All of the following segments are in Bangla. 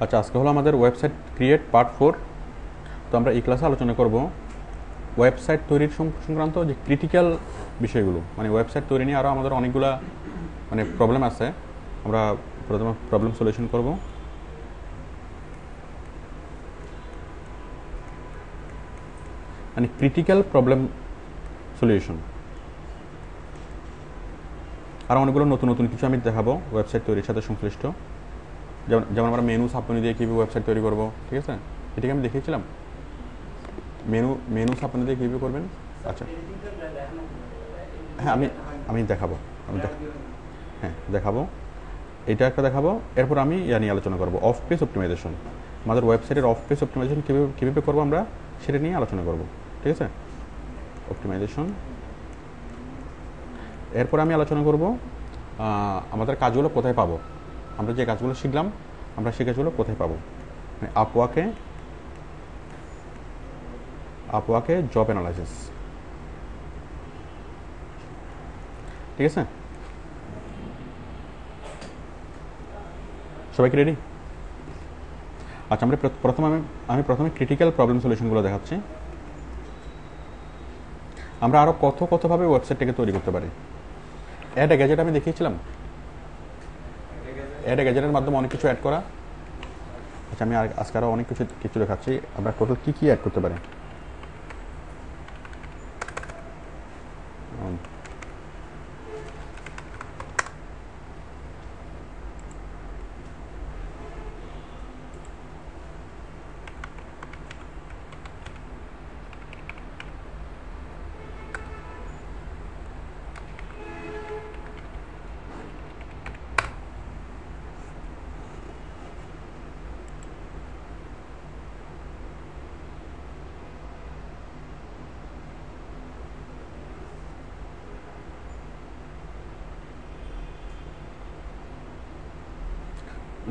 আচ্ছা, আজকে হলো আমাদের ওয়েবসাইট ক্রিয়েট পার্ট 4। তো আমরা এই ক্লাসে আলোচনা করব ওয়েবসাইট তৈরির সংক্রান্ত যে ক্রিটিক্যাল বিষয়গুলো, মানে ওয়েবসাইট তৈরি নিয়ে আরও আমাদের অনেকগুলা মানে প্রবলেম আছে। আমরা প্রথমে প্রবলেম সলিউশন করব। মানে ক্রিটিক্যাল প্রবলেম সলিউশন। আর অনেকগুলো নতুন নতুন কিছু আমি দেখাবো ওয়েবসাইট তৈরির সাথে সংশ্লিষ্ট। যেমন আমরা মেনু সাবমেনু দিয়ে কীভাবে ওয়েবসাইট তৈরি করবো, ঠিক আছে? এটাকে আমি দেখিয়েছিলাম। মেনু সাবমেনু দিয়ে কীভাবে করবেন। আচ্ছা, হ্যাঁ আমি দেখাবো। দেখাবো। এটা একটা দেখাবো। এরপর আমি নিয়ে আলোচনা করবো অফ পেজ অপটিমাইজেশন। আমাদের ওয়েবসাইটের অফ পেজ অপটিমাইজেশন কীভাবে করবো আমরা সেটা নিয়ে আলোচনা করব, ঠিক আছে? অপটিমাইজেশন। এরপর আমি আলোচনা করব আমাদের কাজগুলো কোথায় পাবো। আমরা যে কাজগুলো শিখলাম, আমরা সেই কাজগুলো কোথায় পাবো। মানে আপওয়ার্কে জব অ্যানালাইসিস, ঠিক আছে? সবাই কি রেডি? আচ্ছা, আমি প্রথমে ক্রিটিক্যাল প্রবলেম সলিউশনগুলো দেখাচ্ছি। আমরা আরও কতভাবে ওয়েবসাইটটাকে তৈরি করতে পারি। অ্যাড এ গ্যাজেট আমি দেখিয়েছিলাম। অ্যাড এ গ্যাজেটের মাধ্যমে অনেক কিছু অ্যাড করা। আচ্ছা, আমি আজকে আরও অনেক কিছু দেখাচ্ছি আমরা টোটাল কী অ্যাড করতে পারি।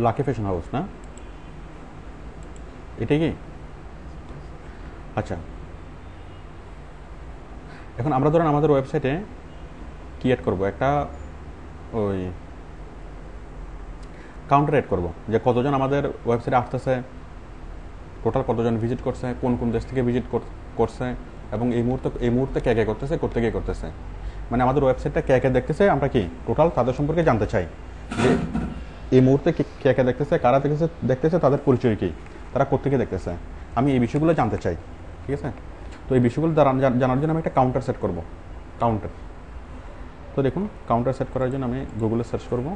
লাকি ফ্যাশন হাউস, না? এটাই কি? আচ্ছা, এখন আমরা ধরেন আমাদের ওয়েবসাইটে কি অ্যাড করবো, একটা ওই কাউন্টার অ্যাড করবো যে কতজন আমাদের ওয়েবসাইটে আসতেছে, টোটাল কতজন ভিজিট করছে, কোন দেশ থেকে ভিজিট করছে, এবং এই মুহূর্তে কে করতেছে, করতে গিয়ে করতেছে। মানে আমাদের ওয়েবসাইটটা কে দেখতেছে, আমরা কি টোটাল তাদের সম্পর্কে জানতে চাই যে এই মুহূর্তে কে দেখতেছে, কারা দেখতেছে, তাদের পরিচয় কী, তারা কোত্থেকে দেখতেছে। আমি এই বিষয়গুলো জানতে চাই, ঠিক আছে? তো এই বিষয়গুলো জানার জন্য আমি একটা কাউন্টার সেট করব। কাউন্টার। তো দেখুন, কাউন্টার সেট করার জন্য আমি গুগলে সার্চ করব।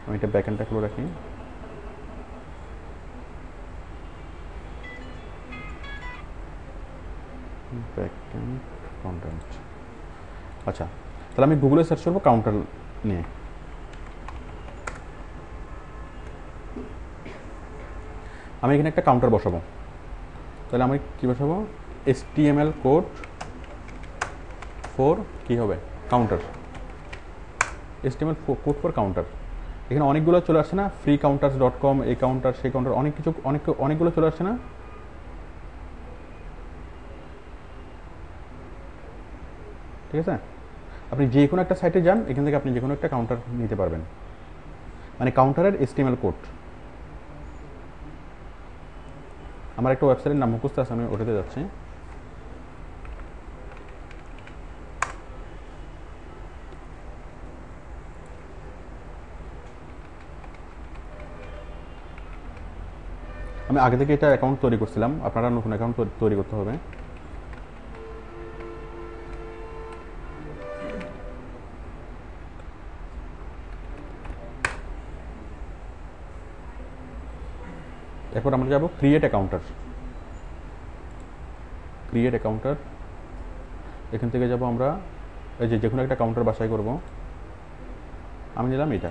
আমি এটা ব্যাকএন্ডটা খুলে রাখি। Backend content. আচ্ছা, তাহলে আমি গুগলে সার্চ করবো কাউন্টার নিয়ে। আমি এখানে একটা কাউন্টার বসাবো। তাহলে আমি কি বসাবো? HTML কোড ফর কি হবে? Counter. HTML code for counter. এখানে অনেকগুলো চলে আসছে না? freecounters.com, এই কাউন্টার, সেই কাউন্টার, অনেকগুলো চলে আসছে না? ঠিক আছে? আপনি যে কোনো একটা সাইটে যান, এখান থেকে আপনি যে কোনো একটা কাউন্টার নিতে পারবেন। মানে কাউন্টারের HTML কোড। আমার একটা ওয়েবসাইটের নাম মুখস্থ আছে, আমি ওটাতে যাচ্ছি। আমি আগে থেকে এটা অ্যাকাউন্ট তৈরি করছিলাম, আপনারা নতুন অ্যাকাউন্ট তৈরি করতে হবে। এরপর আমরা যাব ক্রিয়েট অ্যাকাউন্টার। এখান থেকে যাব আমরা এই যে কোনো একটা কাউন্টার বাছাই করব। আমি নিলাম এটা।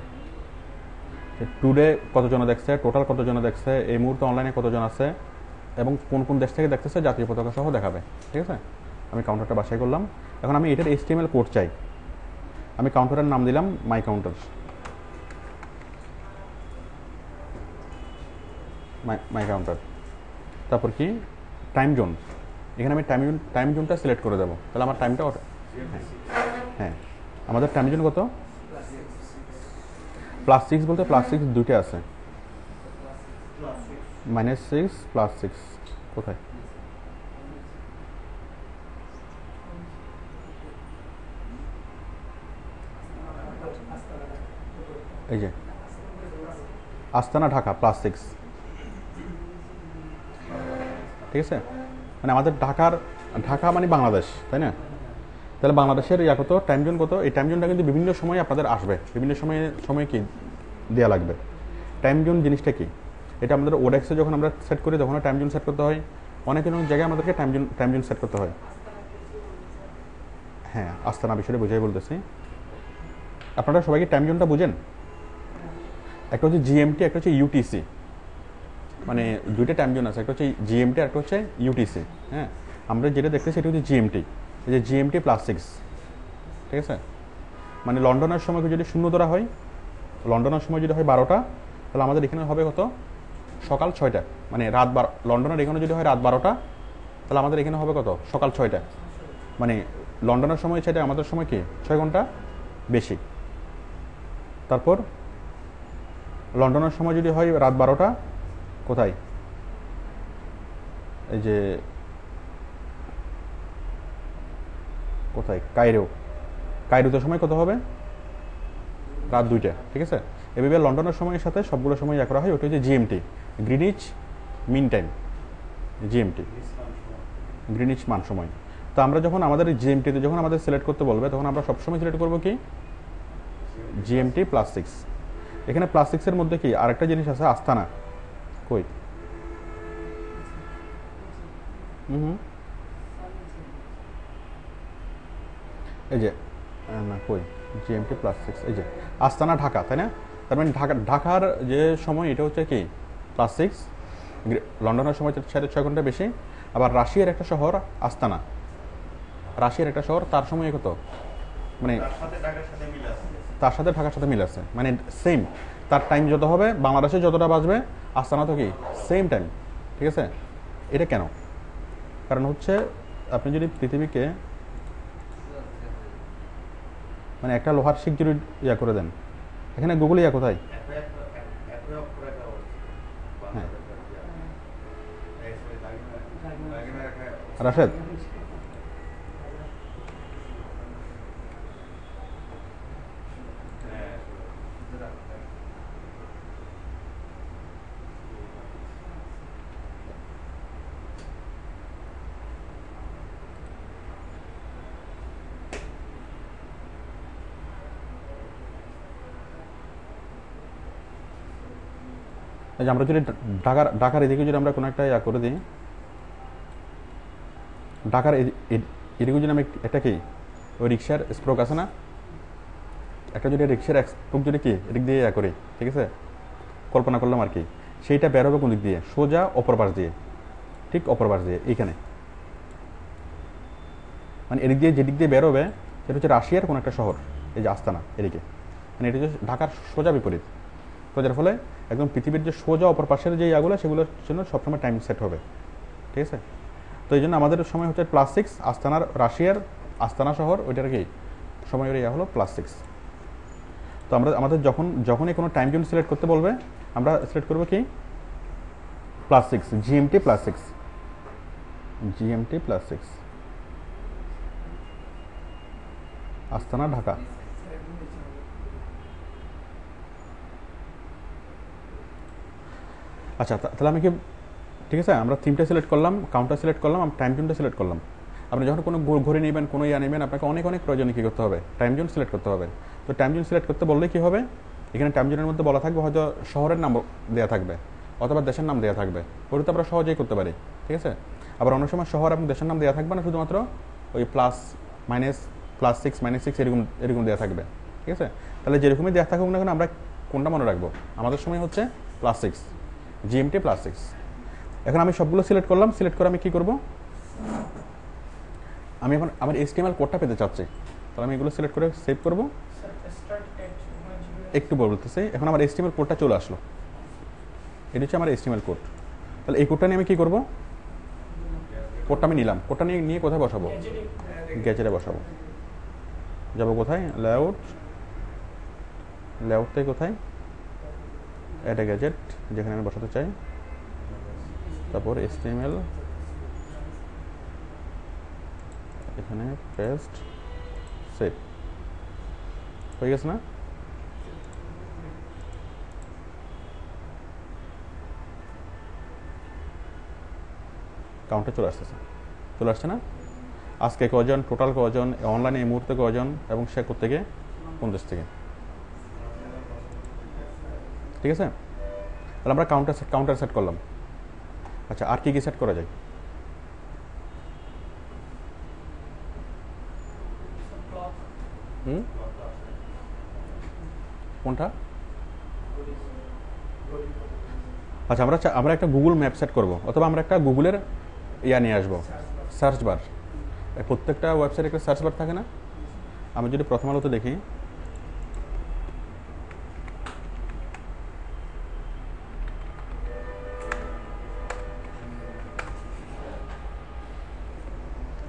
টুডে কতজন দেখছে, টোটাল কতজন দেখছে, এই মুহূর্তে অনলাইনে কতজন আছে, এবং কোন দেশ থেকে দেখতেছে, জাতীয় পতাকা সহ দেখাবে, ঠিক আছে? আমি কাউন্টারটা বাছাই করলাম। এখন আমি এটার HTML কোড চাই। আমি কাউন্টারের নাম দিলাম মাই কাউন্টার। মাই কাউন্টার। তারপর কি? Time zone. এখানে আমি টাইম জোনটা সিলেক্ট করে দেবো। তাহলে আমার টাইমটা হ্যাঁ, আমাদের টাইম জোন কত? +6 বলতে +6 দুইটা আছে, -6 +6 কোথায়? এই যে আস্তানা ঢাকা +6, ঠিক আছে? মানে আমাদের ঢাকা মানে বাংলাদেশ, তাই না? তাহলে বাংলাদেশের কত টাইম জোন কত? এই টাইম জোনটা কিন্তু বিভিন্ন সময় আপনাদের আসবে, বিভিন্ন সময়ে কি দেওয়া লাগবে। টাইম জোন জিনিসটা কি? এটা আমাদের ওডেক্সে যখন আমরা সেট করি তখন টাইম জোন সেট করতে হয়, অনেক জায়গায় আমাদেরকে টাইম জোন সেট করতে হয়। হ্যাঁ, আস্তানা বিষয়টা বুঝাই বলতেছি। আপনারা সবাই কি টাইম জোনটা বুঝেন? একটা হচ্ছে জিএমটি, একটা হচ্ছে ইউটিসি, মানে দুইটা টাইম জোন আছে, একটা হচ্ছে জিএমটি আর একটা হচ্ছে ইউটিসি। হ্যাঁ, আমরা যেটা দেখতেছি সেটা হচ্ছে জিএমটি, এই যে জিএমটি +6, ঠিক আছে? মানে লন্ডনের সময় যদি 0 ধরা হয়, লন্ডনের সময় যদি হয় 12টা, তাহলে আমাদের এখানে হবে কত? সকাল 6টা, মানে রাত 12। লন্ডনের এখানে যদি হয় রাত 12টা, তাহলে আমাদের এখানে হবে কত? সকাল 6টা। মানে লন্ডনের সময় সেটা আমাদের সময় কি 6 ঘন্টা বেশি। তারপর লন্ডনের সময় যদি হয় রাত 12টা, কোথায়? এই যে কোথায়? কায়রোতে সময় কত হবে? রাত 2টা, ঠিক আছে? এভাবে লন্ডনের সময়ের সাথে সবগুলো সময় করা হয়, ওটা হচ্ছে GMT, Greenwich mean time, GMT, Greenwich মান সময়। তো আমরা যখন আমাদের জিএমটিতে যখন আমাদের সিলেক্ট করতে বলবে, তখন আমরা সবসময় সিলেক্ট করবো কি? জিএমটি +6। এখানে +6-এর মধ্যে কি আরেকটা জিনিস আছে, আস্তানা। কই? এই যে না, কই? জিএমটি +6, এই যে আস্তানা ঢাকা, তাই না? তার মানে ঢাকার যে সময় এটা হচ্ছে কি +6, লন্ডনের সময় 6.5 ঘন্টা বেশি। আবার রাশিয়ার একটা শহর আস্তানা, রাশিয়ার একটা শহর, তার সময় কত? মানে তার সাথে ঢাকার সাথে মিল আছে, মানে সেম। তার টাইম যত হবে, বাংলাদেশে যতটা বাজবে, আস্তানা তো কি সেম টাইম, ঠিক আছে? এটা কেন? কারণ হচ্ছে আপনি যদি পৃথিবীকে মানে একটা লোহার শিক যদি করে দেন, এখানে গুগলে কোথায়? হ্যাঁ, রাশেদ, আমরা যদি ঢাকার এদিকে যদি আমরা কোনো একটা করে দিই, ঢাকার এদিকে যদি আমি একটা কি ওই রিক্সার স্ট্রোক আছে না, একটা যদি রিক্সার স্ট্রোক যদি কি এদিক দিয়ে করি, ঠিক আছে? কল্পনা করলাম আর কি, সেইটা বের হবে কোন দিক দিয়ে? সোজা অপর পাশ দিয়ে, ঠিক অপর পাশ দিয়ে এইখানে। মানে এদিক দিয়ে যেদিক দিয়ে বের হবে সেটা হচ্ছে রাশিয়ার কোন একটা শহর, এই যে আস্তানা এদিকে, মানে এটা হচ্ছে ঢাকার সোজা বিপরীত। তো যার ফলে একদম পৃথিবীর যে সোজা অপর পাশের যে সেগুলোর জন্য সবসময় টাইম সেট হবে, ঠিক আছে? তো এই জন্য আমাদের সময় হচ্ছে +6, আস্তানার রাশিয়ার আস্তানা শহর ওইটার কি সময়ের হলো +6। তো আমাদের যখনই কোনো টাইম জোন সিলেক্ট করতে বলবে, আমরা সিলেক্ট করবো কি +6, জিএমটি +6, জিএমটি +6, আস্তানা ঢাকা। আচ্ছা, তাহলে আমি কি, ঠিক আছে, আমরা থিমটা সিলেক্ট করলাম, কাউন্টার সিলেক্ট করলাম, টাইম জোনটা সিলেক্ট করলাম। আপনি যখন কোনো ঘড়ি নেবেন, কোনো নেবেন, আপনাকে অনেক প্রয়োজনে কী করতে হবে? টাইম জোন সিলেক্ট করতে হবে। তো টাইম জোন সিলেক্ট করতে বললে কী হবে? এখানে টাইম জোনের মধ্যে বলা থাকবে, হয়তো শহরের নাম দেওয়া থাকবে অথবা দেশের নাম দেওয়া থাকবে, ওটা তো আমরা সহজেই করতে পারি, ঠিক আছে? আবার অনেক সময় শহর এবং দেশের নাম দেওয়া থাকবে না, শুধুমাত্র ওই +6 -6 এরকম দেওয়া থাকবে, ঠিক আছে? তাহলে যেরকমই দেওয়া থাকুক না কেন, আমরা কোনটা মনে রাখবো? আমাদের সময় হচ্ছে +6, জিএমটি +6। এখন আমি সবগুলো সিলেক্ট করলাম, সিলেক্ট করে আমি কী করবো? আমি এখন আমার HTML কোডটা পেতে চাচ্ছি, তাহলে আমি এগুলো সিলেক্ট করে সেভ করবো। একটু বলতেছি, এখন আমার HTML কোডটা চলে আসলো, এটা হচ্ছে আমার HTML কোড। তাহলে এই কোডটা নিয়ে আমি কী করবো? কোডটা আমি নিলাম, কোডটা নিয়ে কোথায় বসাবো? গ্যাজেটে বসাবো। যাবো কোথায়? লেআউট থেকে কোথায়? অ্যাড এ গ্যাজেট যেখানে আমি বসাতে চাই, তারপর HTML এখানে পেস্ট, সেভ হয়ে গেছে না? কাউন্টে চলে আসছে না? আজকে কজন, টোটাল কজন, অনলাইনে এই মুহূর্তে কজন, এবং সে কোত্থেকে, কোন দেশ থেকে। ঠিক আছে, তাহলে আমরা কাউন্টার সেট করলাম। আচ্ছা, আর কি সেট করা যায়? কোনটা? আচ্ছা, আমরা একটা গুগল ম্যাপ সেট করব, অথবা আমরা একটা গুগলের নিয়ে আসবো, সার্চ বার। প্রত্যেকটা ওয়েবসাইটে একটা সার্চ বার থাকে না? আমি যদি প্রথম আলোতে দেখি,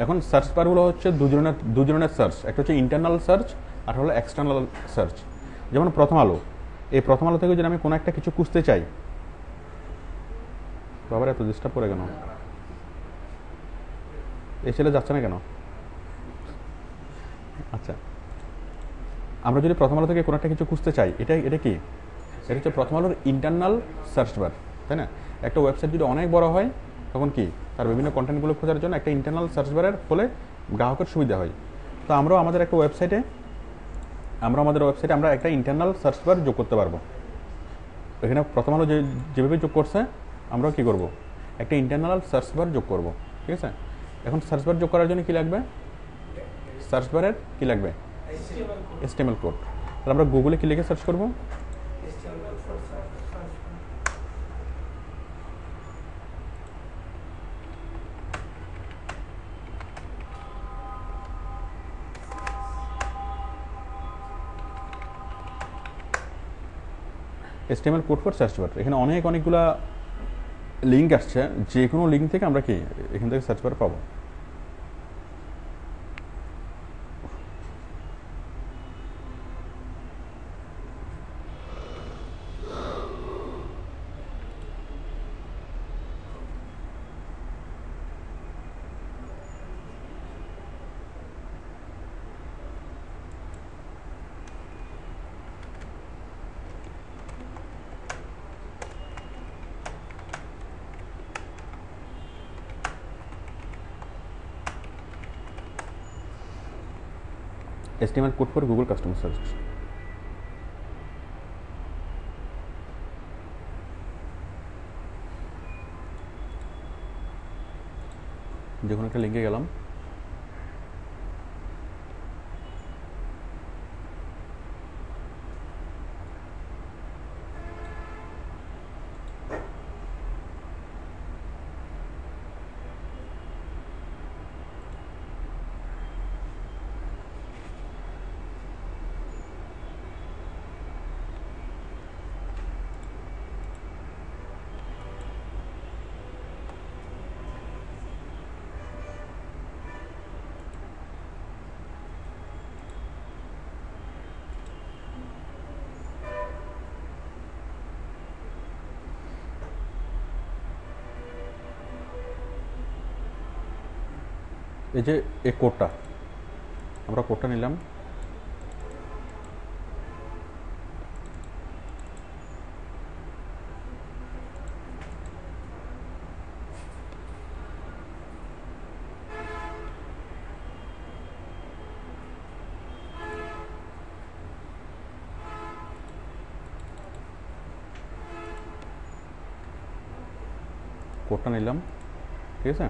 এখন সার্চ বারগুলো হচ্ছে দু ধরনের সার্চ, একটা হচ্ছে ইন্টারনাল সার্চ আর হলো এক্সটার্নাল সার্চ। যেমন প্রথম আলো, এই প্রথম আলো থেকে যদি আমি কোনো একটা কিছু খুঁজতে চাই, বাবার এত ডিস্টার্ব করে কেন? এই ছেলে যাচ্ছে না কেন? আচ্ছা, আমরা যদি প্রথম আলো থেকে কোনো একটা কিছু খুঁজতে চাই, এটা কি? এটা হচ্ছে প্রথম আলোর ইন্টারনাল সার্চ বার, তাই না? একটা ওয়েবসাইট যদি অনেক বড় হয়, তখন কি তার বিভিন্ন কন্টেন্টগুলো খোঁজার জন্য একটা ইন্টারনাল সার্চ বারের ফলে গ্রাহকের সুবিধা হয়। তো আমরাও আমাদের ওয়েবসাইটে আমরা একটা ইন্টারনাল সার্চ বার যোগ করতে পারবো। এখানে প্রথম আলো যেভাবে যোগ করছে, আমরাও কি করব, একটা ইন্টারনাল সার্চ বার যোগ করব। ঠিক আছে, এখন সার্চ বার যোগ করার জন্য কি লাগবে? সার্চ বারের কি লাগবে? HTML code. তাহলে আমরা গুগলে কি লিখে সার্চ করব? HTML code for search bar. এখানে অনেকগুলা লিঙ্ক আসছে, যে কোনো লিঙ্ক থেকে আমরা কি এখান থেকে সার্চ বার পাবো। HTML code for Google Custom Search। যখন একটা লিঙ্কে গেলাম, এই যে এই কোডটা, আমরা কোডটা নিলাম, ঠিক আছে?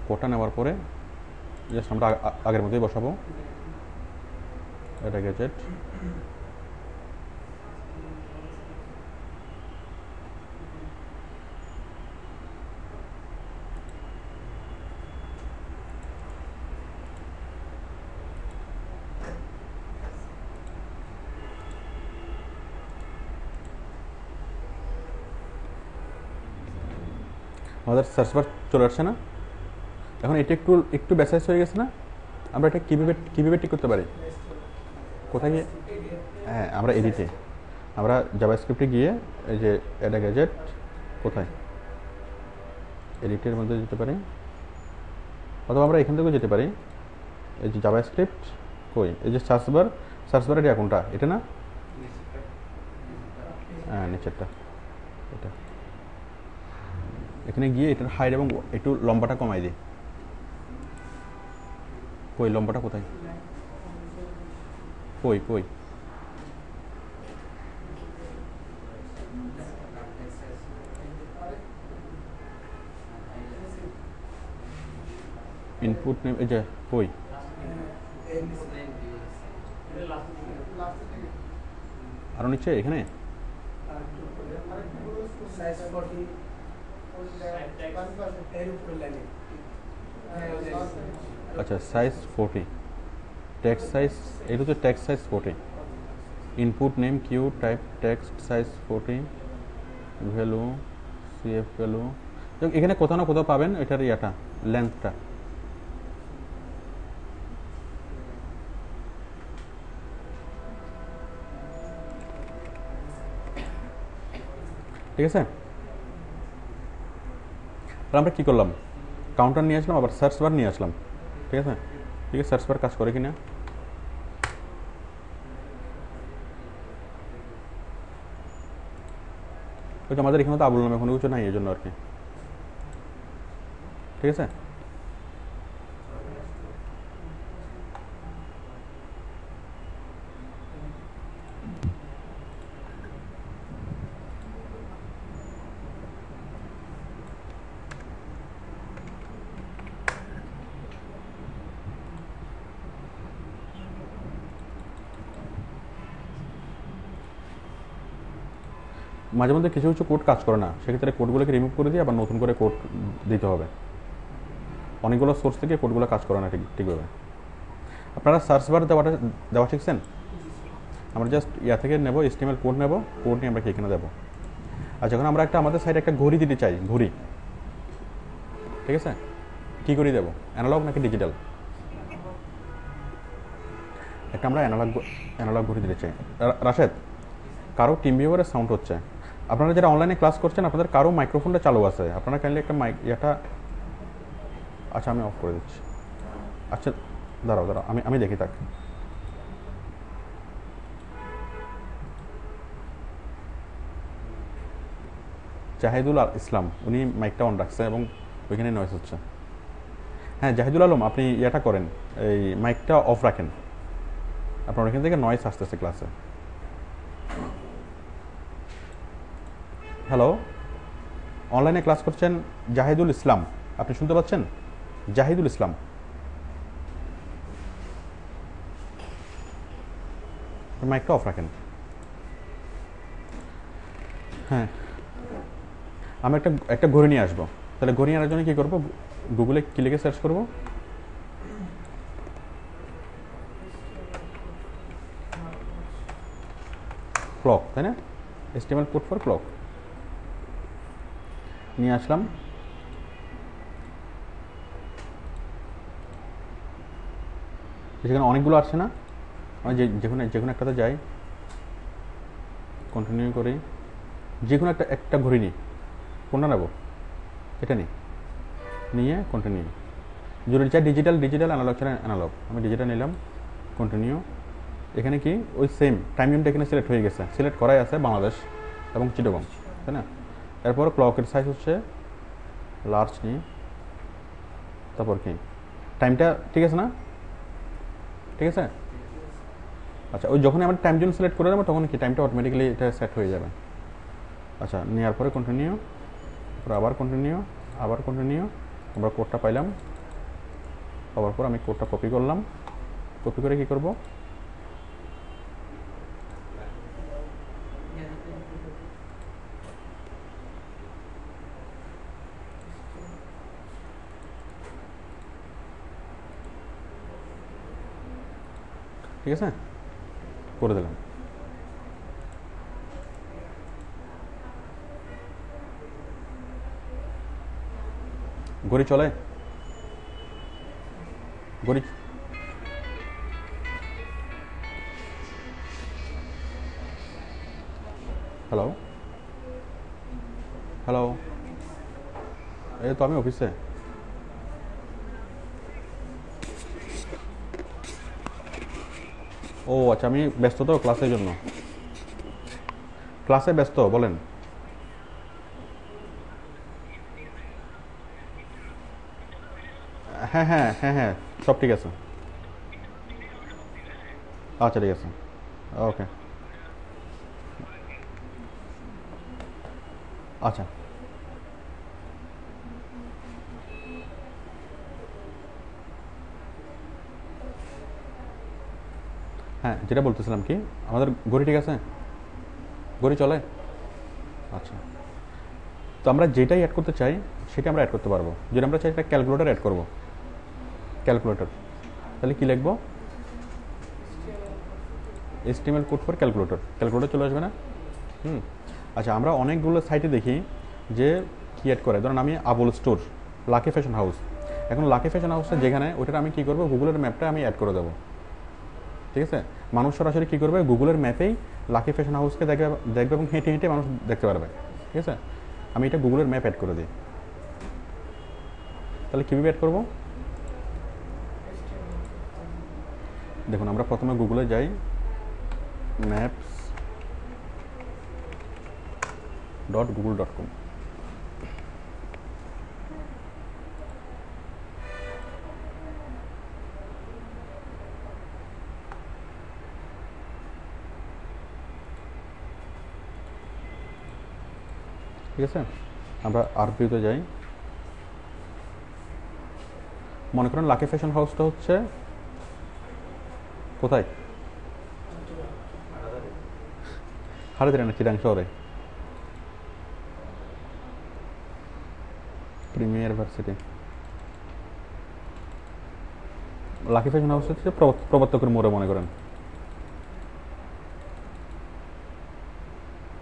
কোডটা নেওয়ার পরে জাস্ট আমরা আগের মধ্যেই বসাবো, এটা গ্যাজেট। আমাদের সার্চ বার চলে আসছে না? এখন এটা একটু বেসাইজ হয়ে গেছে না? আমরা এটা কীভাবে ঠিক করতে পারি? কোথায় গিয়ে? হ্যাঁ, আমরা এডিটে আমরা জাভাস্ক্রিপ্টে গিয়ে এই যে অ্যাড গ্যাজেট কোথায়, এডিটের মধ্যে যেতে পারি, অথবা আমরা এখান থেকেও যেতে পারি। এই যে জাভাস্ক্রিপ্ট কই, এই যে সার্চ বারের এটা কোনটা, এটা না, হ্যাঁ নিচেরটা এটা। এখানে গিয়ে এটার হাইট এবং একটু লম্বাটা কমাই দিই। কই লম্বাটা কোথায়, কই কই ইনপুট নেম, এই যে কই, আরো নিচে এখানে আচ্ছা সাইজ 40, টেক্সট সাইজ, এটা হচ্ছে text size 40, input name Q type text size 40, value CF value, এখানে কোথাও না কোথাও পাবেন এটার ইয়াটা লেন্থটা। ঠিক আছে, তাহলে আমরা কী করলাম, কাউন্টার নিয়ে আসলাম, আবার সার্চ বার নিয়ে আসলাম। ঠিক আছে, ঠিক আছে, সার্চ বার কাজ করে কিনা, ওই আমাদের এখানে তো আবুল নামে কোনো কিছু নাই, এই জন্য আর কি। ঠিক আছে, মাঝে মধ্যে কিছু কিছু কোড কাজ করে না, সেক্ষেত্রে কোডগুলোকে রিমুভ করে দিয়ে আবার নতুন করে কোড দিতে হবে। অনেকগুলো সোর্স থেকে কোডগুলো কাজ করে না ঠিকভাবে। আপনারা সার্চ বার দেওয়া শিখছেন, আমরা জাস্ট ইয়া থেকে নেব, HTML কোড নেব, কোড নিয়ে আমরা এখানে দেবো। আর যখন আমরা আমাদের সাইডে একটা ঘড়ি দিতে চাই, ঘড়ি, ঠিক আছে, কী ঘড়ি দেবো, অ্যানালগ নাকি ডিজিটাল, একটা আমরা অ্যানালগ ঘড়ি দিতে চাই। রাশেদ, কারো টিম ভিউয়ারের সাউন্ড হচ্ছে, আপনারা যারা অনলাইনে ক্লাস করছেন আপনাদের কারো মাইক্রোফোনটা চালু আছে, আপনারা কাইন্ডলি একটা এটা, আচ্ছা আমি অফ করে দিচ্ছি। আচ্ছা দাঁড়াও আমি দেখি তাকে। জাহিদুল ইসলাম, উনি মাইকটা অন রাখছে এবং ওইখানে নয়েজ হচ্ছে। হ্যাঁ জাহিদুল আলম, আপনি এটা করেন, এই মাইকটা অফ রাখেন, আপনার ওইখান থেকে নয়েজ আসতেছে ক্লাসে। হ্যালো, অনলাইনে ক্লাস করছেন জাহিদুল ইসলাম, আপনি শুনতে পাচ্ছেন? জাহিদুল ইসলাম, মাইকটা অফ রাখেন। হ্যাঁ, আমি একটা ঘড়ি নিয়ে আসবো, তাহলে ঘড়ি আনার জন্য কী করবো, গুগলে কি লিখে সার্চ করবো, ক্লক, তাই না, HTML কোড ফর ক্লক নিয়ে আসলাম। সেখানে অনেকগুলো আসছে না, আমি যে কোনো একটাতে যাই, কন্টিনিউ করি, যে কোনো একটা ঘড়ি নিই, কোনটা নেব, এটা নিয়ে কন্টিনিউ, যদি চাই ডিজিটাল অ্যানালগ ছাড়া অ্যানালগ, আমি ডিজিটাল নিলাম, কন্টিনিউ। এখানে কি ওই সেম টাইম জোনটা এখানে সিলেক্ট হয়ে গেছে, সিলেক্ট করাই আছে বাংলাদেশ এবং চিটাগং, তাই না। এরপর ক্লকের সাইজ হচ্ছে লার্জ নিয়ে, তারপর কি টাইমটা ঠিক আছে না, ঠিক আছে। আচ্ছা, ওই যখন আমরা টাইম জোন সিলেক্ট করে দেবো তখন কি টাইমটা অটোমেটিক্যালি এটা সেট হয়ে যাবে। আচ্ছা, নেওয়ার পরে কন্টিনিউ, আবার কন্টিনিউ, আমরা কোডটা পাইলাম, পাওয়ার পর আমি কোডটা কপি করলাম, কপি করে কি করব, ঠিক আছে, করে দিলাম। ঘড়ি চলে, ঘড়ি হ্যালো হ্যালো, এই তো আমি অফিসে। ও আচ্ছা, আমি ব্যস্ত তো ক্লাসের জন্য। ক্লাসে ব্যস্ত, বলেন। হ্যাঁ হ্যাঁ হ্যাঁ হ্যাঁ, সব ঠিক আছে। আচ্ছা ঠিক আছে, ওকে। আচ্ছা হ্যাঁ, যেটা বলতেছিলাম কি, আমাদের ঘড়ি ঠিক আছে, ঘড়ি চলে। আচ্ছা, তো আমরা যেটাই অ্যাড করতে চাই সেটা আমরা অ্যাড করতে পারবো। যদি আমরা চাই একটা ক্যালকুলেটর অ্যাড করবো, ক্যালকুলেটর, তাহলে কি লিখবো? HTML code for calculator, calculator চলে আসবে না? হুম। আচ্ছা, আমরা অনেকগুলো সাইটে দেখি যে কি অ্যাড করে, ধরুন আমি Abul store, lucky fashion house. এখন লাকি ফ্যাশন হাউসটা যেখানে, ওইটা আমি কী করবো, গুগলের ম্যাপটা আমি অ্যাড করে দেবো। ঠিক আছে, মানুষ সরাসরি কী করবে, গুগলের ম্যাপেই লাকি ফ্যাশন হাউসকে দেখবে দেখবে এবং হেঁটে হেঁটে মানুষ দেখতে পারবে। ঠিক আছে, আমি এটা গুগলের ম্যাপ অ্যাড করে দিই। তাহলে কীভাবে অ্যাড করবো? দেখুন, আমরা প্রথমে গুগলে যাই, maps.google.com। ঠিক আছে, আমরা আরভিউতে যাই। মনে করেন লাকি ফ্যাশন হাউসটা হচ্ছে কোথায়? হাড়ে না, চিরাং শহরে। Premier varsity. Lucky fashion house হচ্ছে প্রবর্তকের মোড়ে, মনে করেন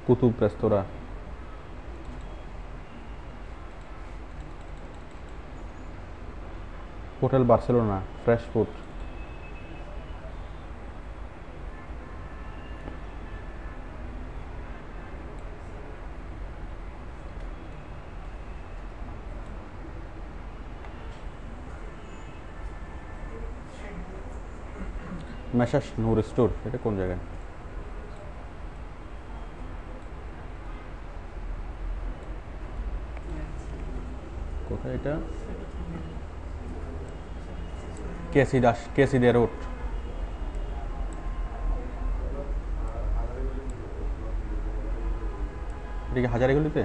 Qutub restaurant, hotel Barcelona, fresh food. Messrs Noor store, এটা কোন জায়গায়? কোথায় এটা? কেসিডা রোড। এটা কি হাজারিগুলিতে?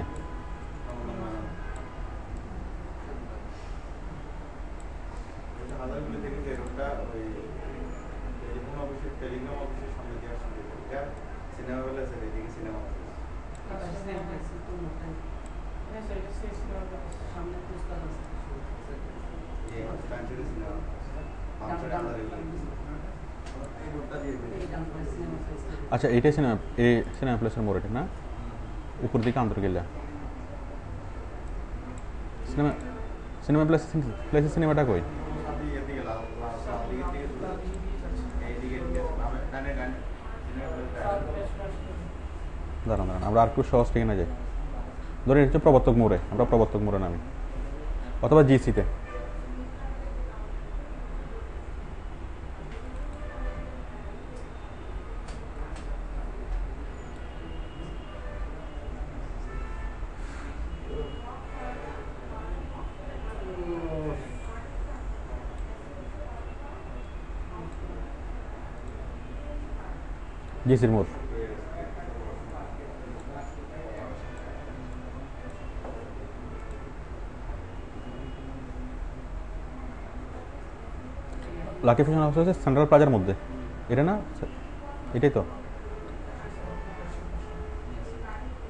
আচ্ছা, এইটাই সিনেমা, এই সিনেমা প্লেসের মোড় এটা না? উপর দিকে আন্তর্গিল্লা সিনেমা, সিনেমা প্লেসের সিনেমাটা কই? দাঁড়ান দাঁড়ান, আমরা আর একটু সহজ ঠিকানা যাই। ধরে হচ্ছে প্রবর্তক মোড়ে, আমরা প্রবর্তক মোড়ে নামি, অথবা জিসিতে। জিসির মোড়। লাকি ফ্যাশন হাউস হচ্ছে সেন্ট্রাল প্লাজার মধ্যে, এটা না? এটাই তো।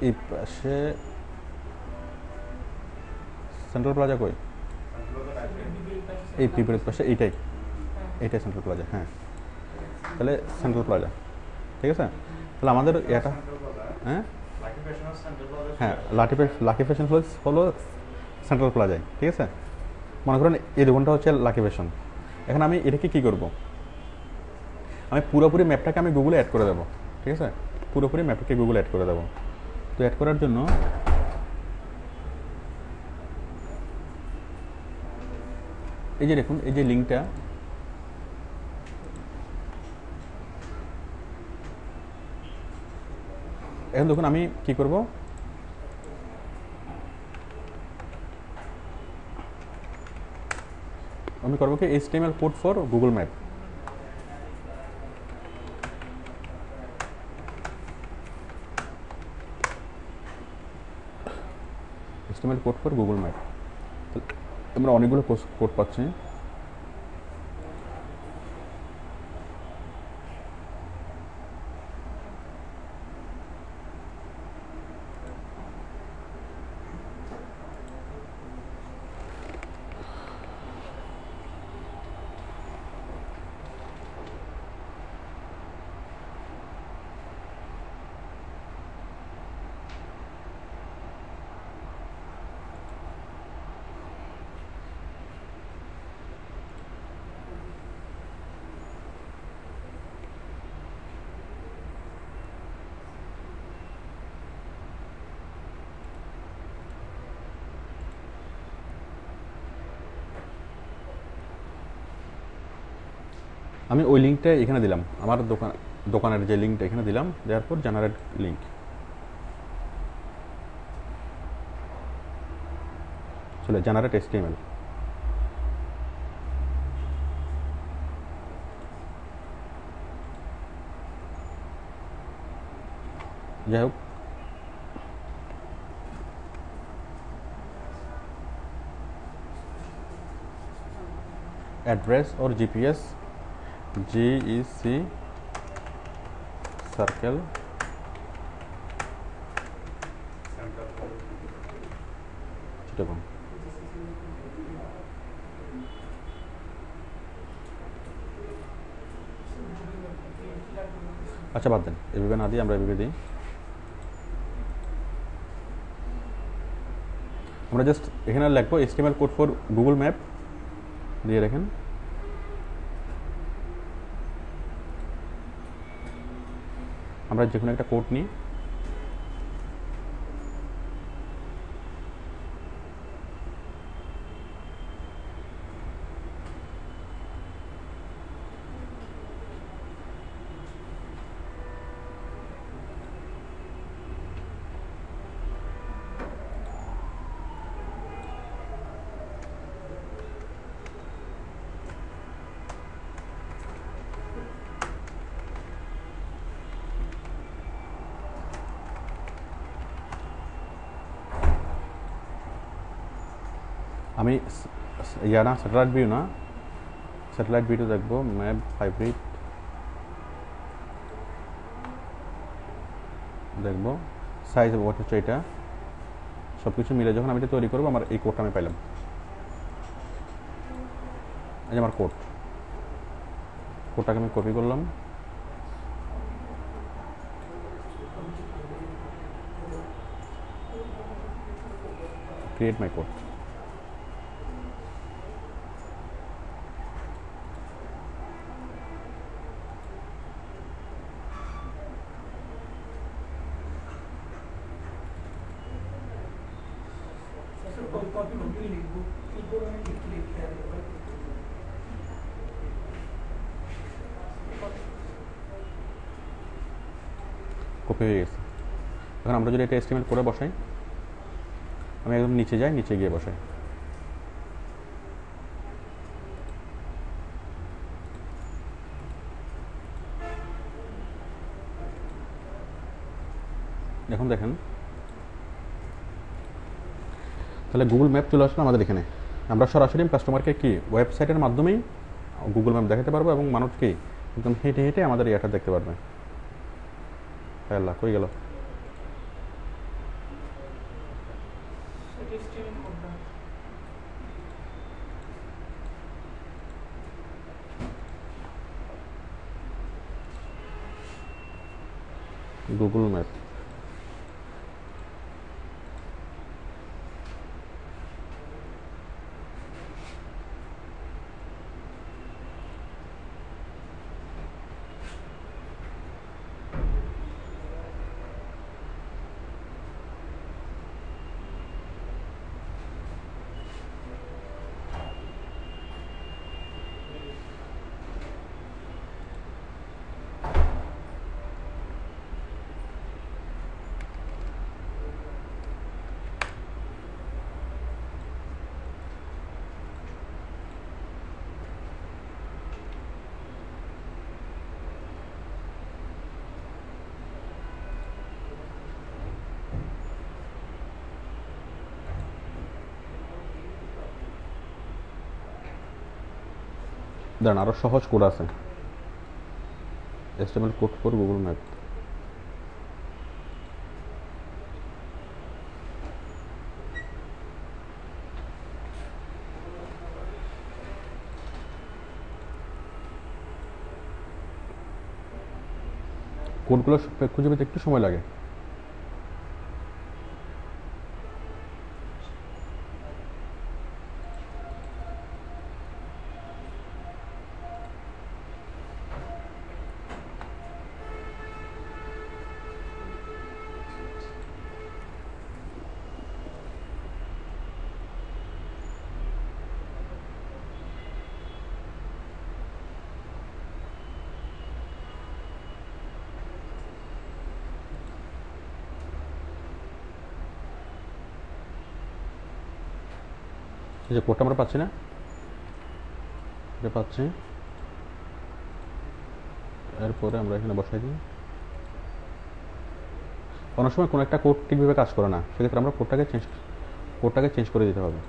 এই পাশে সেন্ট্রাল প্লাজা কই? এই বিপরীত পাশে এইটাই, এইটাই সেন্ট্রাল প্লাজা। হ্যাঁ, তাহলে সেন্ট্রাল প্লাজা, ঠিক আছে। তাহলে আমাদের এটা, হ্যাঁ হ্যাঁ, লাকি ফ্যাশন হলো সেন্ট্রাল প্লাজায়, ঠিক আছে। মনে করেন এই দোকানটা হচ্ছে লাকি ফ্যাশন। এখন আমি এটাকে কী করব, আমি পুরোপুরি ম্যাপটাকে আমি গুগলে অ্যাড করে দেবো। ঠিক আছে, পুরোপুরি ম্যাপটাকে গুগলে অ্যাড করে দেবো। তো অ্যাড করার জন্য এই যে দেখুন, এই যে লিঙ্কটা, এখন দেখুন আমি কি করব, আমি করবো কি HTML code for Google map. HTML code for Google map, আমরা অনেকগুলো কোড পাচ্ছি। আমি ওই লিঙ্কটা এখানে দিলাম, আমার দোকানের যে লিঙ্কটা এখানে দিলাম, দেওয়ার পর জেনারেট লিঙ্ক, চলে জেনারেট HTML। যাই হোক, অ্যাড্রেস और GPS GEC সার্কেল চিটাগং। আচ্ছা বাদ দেন, এভাবে না দিয়ে আমরা এভাবে দিই। আমরা জাস্ট এখানে লিখবো HTML code for Google map দিয়ে রাখেন। আমরা যে কোনো একটা কোড নিই, আমি ইয়া না স্যাটেলাইট ভিউ না, স্যাটেলাইট ভিউতে দেখবো ম্যাপ হাইব্রিড, দেখবো সাইজ হচ্ছে এটা, সব কিছু মিলে যখন আমি এটা তৈরি করবো, আমার এই কোডটা আমি পাইলাম। এই যে আমার কোডটাকে আমি কপি করলাম, ক্রিয়েট মাই কোড। কপি হয়ে গেছে। এখন আমরা যদি এটা HTML করে বসাই, আমি একদম নিচে যাই, নিচে গিয়ে বসাই, এখন দেখেন তাহলে গুগল ম্যাপ চলে আসলো আমাদের এখানে। আমরা সরাসরি কাস্টমারকে কি ওয়েবসাইটের মাধ্যমেই গুগল ম্যাপ দেখাতে পারবো, এবং মানুষ কি একদম হেঁটে হেঁটে আমাদের ইয়েটা দেখতে পারবে। আল্লাহ কই গেল, গুগল ম্যাপ। দাঁড়ান, আরও সহজ কোড আছে, HTML code for Google map. কোডগুলো খুঁজে পেতে একটু সময় লাগে। এই যে কোডটা আমরা পাচ্ছি না, এটা পাচ্ছি, এরপরে আমরা এখানে বসাই দিই। অনেক সময় কোনো একটা কোড ঠিকভাবে কাজ করে না, সেক্ষেত্রে আমরা কোডটাকে চেঞ্জ করে দিতে হবে।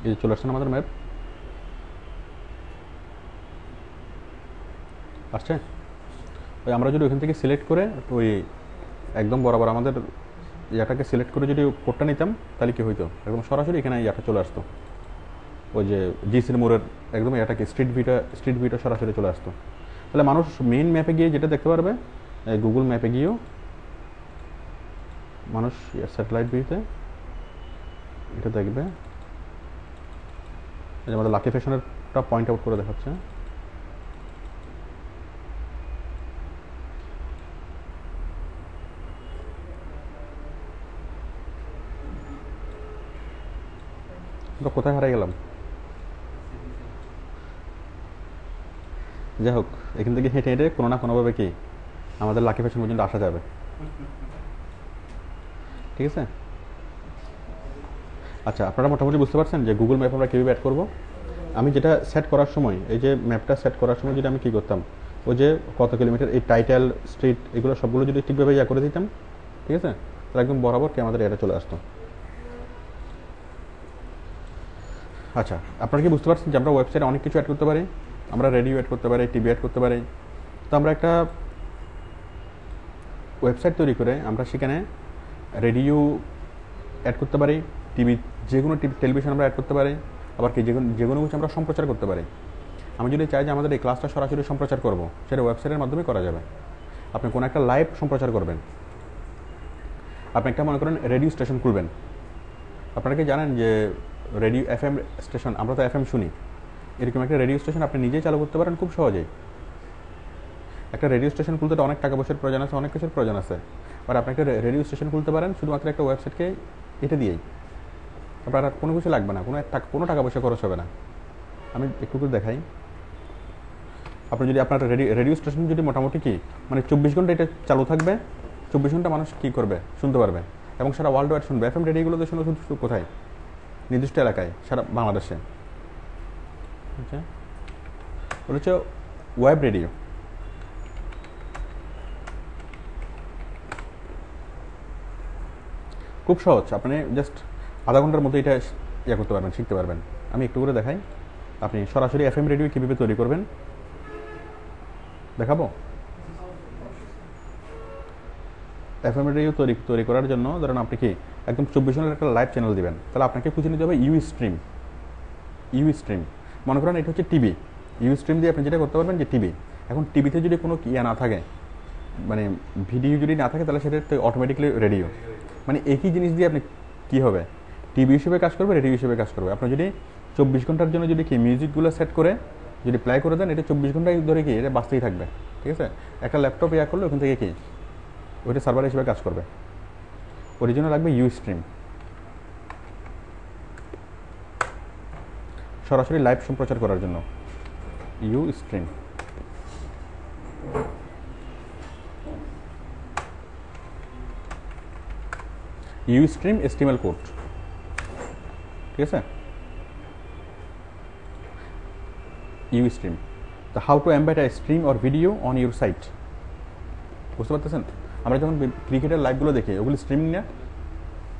এই যে চলে আসছে না আমাদের ম্যাপ, আসছে। ওই আমরা যদি ওইখান থেকে সিলেক্ট করে ওই একদম বরাবর আমাদের ইয়াটাকে সিলেক্ট করে যদি কোডটা নিতাম, তাহলে কি হইতো, একদম সরাসরি এখানে ইয়াটা চলে আসতো, ওই যে জিসির মোড়ের একদম ইয়াটাকে স্ট্রিট ভিউটা সরাসরি চলে আসতো। তাহলে মানুষ মেইন ম্যাপে গিয়ে যেটা দেখতে পারবে, গুগল ম্যাপে গিয়েও মানুষ স্যাটেলাইট ভিউতে এটা দেখবে। এই যে আমাদের লাকি ফ্যাশনেরটা পয়েন্ট আউট করে দেখাচ্ছে। আমরা কোথায় হারিয়ে গেলাম? যাই হোক, এখান থেকে হেঁটে হেঁটে কোনো না কোনোভাবে কি আমাদের লাকি ফ্যাশন পর্যন্ত আসা যাবে, ঠিক আছে। আচ্ছা, আপনারা মোটামুটি বুঝতে পারছেন যে গুগল ম্যাপ আমরা কীভাবে অ্যাড করবো। আমি যেটা সেট করার সময়, এই যে ম্যাপটা সেট করার সময় যেটা আমি কী করতাম, ওই যে কত কিলোমিটার, এই টাইটেল, স্ট্রিট, এগুলো সবগুলো যদি ঠিকভাবে ইয়া করে দিতাম, ঠিক আছে, তাহলে একদম বরাবর কি আমাদের এটা চলে আসতো। আচ্ছা, আপনারা কি বুঝতে পারছেন যে আমরা ওয়েবসাইটে অনেক কিছু অ্যাড করতে পারি, আমরা রেডিও অ্যাড করতে পারি, টিভি অ্যাড করতে পারি। তো আমরা একটা ওয়েবসাইট তৈরি করে আমরা সেখানে রেডিও অ্যাড করতে পারি, টিভি, যে কোনো টেলিভিশন আমরা অ্যাড করতে পারি, আবার কি যে কোনো কিছু আমরা সম্প্রচার করতে পারি। আমি যদি চাই যে আমাদের এই ক্লাসটা সরাসরি সম্প্রচার করব, সেটা ওয়েবসাইটের মাধ্যমে করা যাবে। আপনি কোনো একটা লাইভ সম্প্রচার করবেন, আপনি একটা মনে করেন রেডিও স্টেশন খুলবেন। আপনারা কি জানেন যে রেডিও FM স্টেশন, আমরা তো FM শুনি, এরকম একটা রেডিও স্টেশন আপনি নিজেই চালু করতে পারেন খুব সহজেই। একটা রেডিও স্টেশন খুলতে অনেক টাকা পয়সার প্রয়োজন আছে, অনেক কিছুর প্রয়োজন আছে, আর আপনি একটা রেডিও স্টেশন খুলতে পারেন শুধুমাত্র একটা ওয়েবসাইটকে এটা দিয়েই। আপনার আর কোনো কিছু লাগবে না, কোনো টাকা পয়সা খরচ হবে না। আমি একটু করে দেখাই। আপনি যদি আপনার রেডিও স্টেশন যদি মোটামুটি কি মানে 24 ঘন্টা এটা চালু থাকবে, 24 ঘন্টা মানুষ কী করবে, শুনতে পারবে, এবং সারা ওয়ার্ল্ড ওয়াইড শুনবে। FM রেডিওগুলোতে শুনে শুধু কোথায়, নির্দিষ্ট এলাকায়, সারা বাংলাদেশে। আচ্ছা, ওটা হচ্ছে ওয়েব রেডিও। খুব সহজ, আপনি জাস্ট আধা ঘন্টার মধ্যে এটা ইয়ে করতে পারবেন, শিখতে পারবেন। আমি একটু করে দেখাই, আপনি সরাসরি FM রেডিও কীভাবে তৈরি করবেন দেখাবো। FM রেডিও তৈরি করার জন্য ধরেন আপনি কি একদম 24 ঘন্টার একটা লাইভ চ্যানেল দিবেন, তাহলে আপনাকে খুঁজে নিতে হবে ইউ স্ট্রিম। মনে করেন এটা হচ্ছে টিভি, ইউ স্ট্রিম দিয়ে আপনি যেটা করতে পারবেন যে টিভি। এখন টিভিতে যদি কোনো ইয়া না থাকে, মানে ভিডিও যদি না থাকে, তাহলে সেটা অটোমেটিকলি রেডিও, মানে একই জিনিস দিয়ে আপনি কী হবে, টিভি হিসেবে কাজ করবে, রেডিও হিসেবে কাজ করবে। আপনি যদি 24 ঘন্টার জন্য যদি কি মিউজিকগুলো সেট করে যদি প্লে করে দেন, এটা 24 ঘন্টায় ধরে কি এটা বাঁচতেই থাকবে, ঠিক আছে। একটা ল্যাপটপ ইয়া করলে ওখান থেকে কি ওইটা সার্ভার হিসেবে কাজ করবে। ওর জন্য লাগবে ইউ স্ট্রিম, সরাসরি লাইভ সম্প্রচার করার জন্য Ustream. Ustream HTML code, ঠিক আছে। ইউ স্ট্রিম, তো how to embed a stream or video on your site, বুঝতে পারতেছেন। আমরা যখন ক্রিকেটের লাইভগুলো দেখি ওগুলি স্ট্রিমিং না,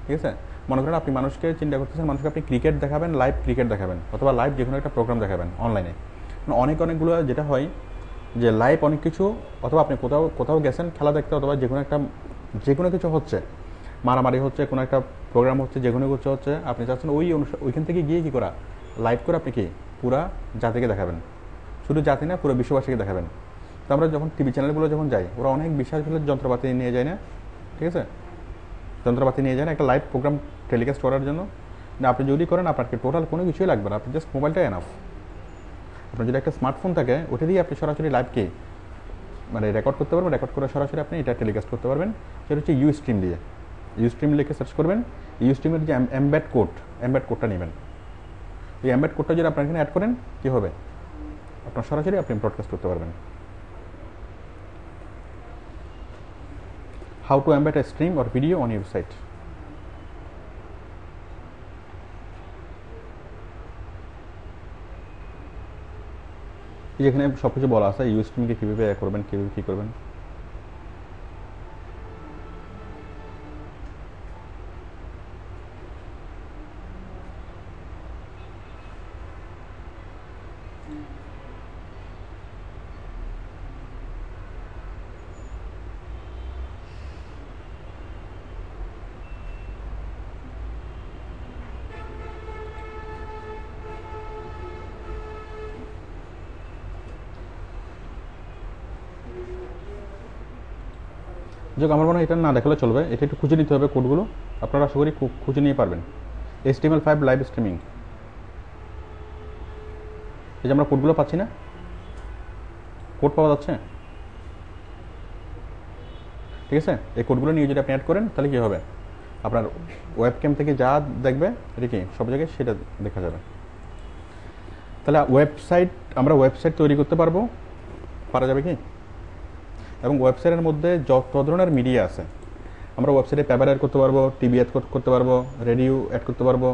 ঠিক আছে? মনে করেন আপনি মানুষকে চিন্তা করতেছেন, মানুষকে আপনি ক্রিকেট দেখাবেন, লাইভ ক্রিকেট দেখাবেন, অথবা লাইভ যে কোনো একটা প্রোগ্রাম দেখাবেন অনলাইনে। অনেকগুলো যেটা হয় যে লাইভ অনেক কিছু, অথবা আপনি কোথাও গেছেন খেলা দেখতে, অথবা যে কোনো কিছু হচ্ছে, মারামারি হচ্ছে, কোনো একটা প্রোগ্রাম হচ্ছে, যে কোনো কিছু হচ্ছে, আপনি চাচ্ছেন ওইখান থেকে গিয়ে কী করা, লাইভ করে আপনি কি পুরা জাতিকে দেখাবেন, শুধু জাতি না পুরো বিশ্ববাসীকে দেখাবেন। তো আমরা যখন টিভি চ্যানেলগুলো যখন যাই, ওরা অনেক বিশাল যন্ত্রপাতি নিয়ে যায় না, ঠিক আছে? যন্ত্রপাতি নিয়ে যায় না একটা লাইভ প্রোগ্রাম টেলিকাস্ট করার জন্য। না, আপনি যদি করেন আপনাকে টোটাল কোনো কিছুই লাগবে না, আপনি জাস্ট মোবাইলটাই এনাফ। আপনার যদি একটা স্মার্টফোন থাকে, ওটা দিয়ে আপনি সরাসরি লাইভকে মানে রেকর্ড করতে পারবেন, রেকর্ড করে সরাসরি আপনি এটা টেলিকাস্ট করতে পারবেন। সেটা হচ্ছে ইউস্ট্রিম দিয়ে। ইউস্ট্রিম লিখে সার্চ করবেন, ইউস্ট্রিমের যে এমবেড কোডটা নেবেন। এই এমবেড কোডটা যদি আপনার এখানে অ্যাড করেন, কী হবে, আপনার সরাসরি আপনি ব্রডকাস্ট করতে পারবেন। How to embed a stream or video on your site. যেখানে সব কিছু বলা আছে, ইউস্ট্রিমকে কীভাবে করবেন, কীভাবে কী করবেন। যাক, আমার মনে হয় এটা না দেখালে চলবে, এটা একটু খুঁজে নিতে হবে কোডগুলো। আপনারা আশা করি খুঁজে নিয়ে পারবেন। HTML5 লাইভ স্ট্রিমিং, এই যে আমরা কোডগুলো পাচ্ছি না, কোড পাওয়া যাচ্ছে, ঠিক আছে? এই কোডগুলো নিয়ে যদি আপনি অ্যাড করেন, তাহলে কী হবে, আপনার ওয়েবক্যাম থেকে যা দেখবে এটা কি সব জায়গায় সেটা দেখা যাবে। তাহলে আমরা ওয়েবসাইট তৈরি করতে পারা যাবে কি? এবং ওয়েবসাইটের মধ্যে যত ধরনের মিডিয়া আছে, আমরা ওয়েবসাইটে পেপার অ্যাড করতে পারবো, টিভি অ্যাড করতে পারবো, রেডিও অ্যাড করতে পারবো,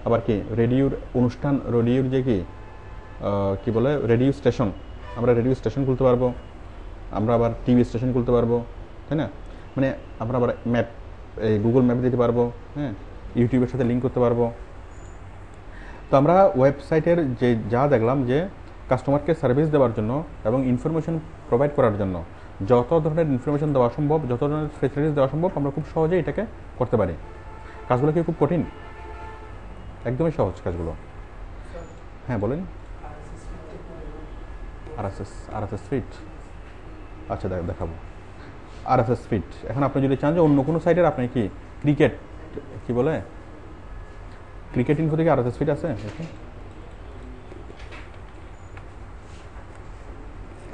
আবার কি রেডিওর যে কি বলে রেডিও স্টেশন, আমরা রেডিও স্টেশন খুলতে পারবো, আমরা আবার টিভি স্টেশন খুলতে পারবো, তাই না? মানে আমরা আবার গুগল ম্যাপ দিতে পারবো, হ্যাঁ, ইউটিউবের সাথে লিঙ্ক করতে পারবো। তো আমরা ওয়েবসাইটের যা দেখলাম যে কাস্টমারকে সার্ভিস দেওয়ার জন্য এবং ইনফরমেশন প্রোভাইড করার জন্য যত ধরনের ইনফরমেশন দেওয়া সম্ভব, যত ধরনের ফেসিলিটিস দেওয়া সম্ভব, আমরা খুব সহজেই এটাকে করতে পারি। কাজগুলো কি খুব কঠিন? একদমই সহজ কাজগুলো। হ্যাঁ বলেন। RSS ফিড, আচ্ছা দেখাবো RSS ফিড। এখন আপনি যদি চান যে অন্য কোনো সাইটের আপনি কি ক্রিকেট ইনফো থেকে RSS ফিড আছে,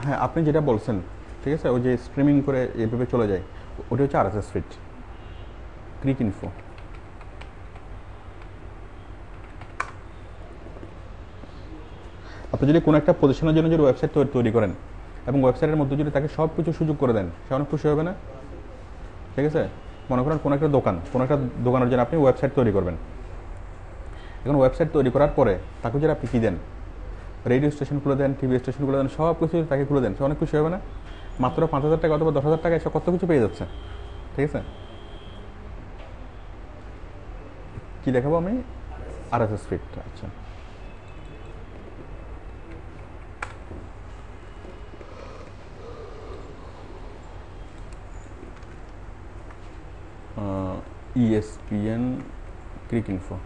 হ্যাঁ আপনি যেটা বলছেন, ঠিক আছে, ওই যে স্ট্রিমিং করে এইভাবে চলে যায়, ওটা হচ্ছে RSS ফিড, ক্রিক ইনফো। আপনি যদি কোনো একটা পজিশনের জন্য যদি ওয়েবসাইট তৈরি করেন এবং ওয়েবসাইটের মধ্যে যদি তাকে সব কিছু সুযোগ করে দেন, সে অনেক খুশি হবে না? ঠিক আছে, মনে করেন কোনো একটা দোকানের জন্য আপনি ওয়েবসাইট তৈরি করবেন। এখন ওয়েবসাইট তৈরি করার পরে তাকে যদি আপনি কী দেন, রেডিও স্টেশন খুলে দেন, টিভি স্টেশন খুলে দেন, সব কিছু তাকে খুলে দেন, সে অনেক খুশি হবে না? মাত্র 5,000 টাকা অথবা 10,000 টাকা এসে কত কিছু পেয়ে যাচ্ছে, ঠিক আছে? কি দেখাবো আমি? RSS feed. আচ্ছা, ESPN ক্রিক ইনফো।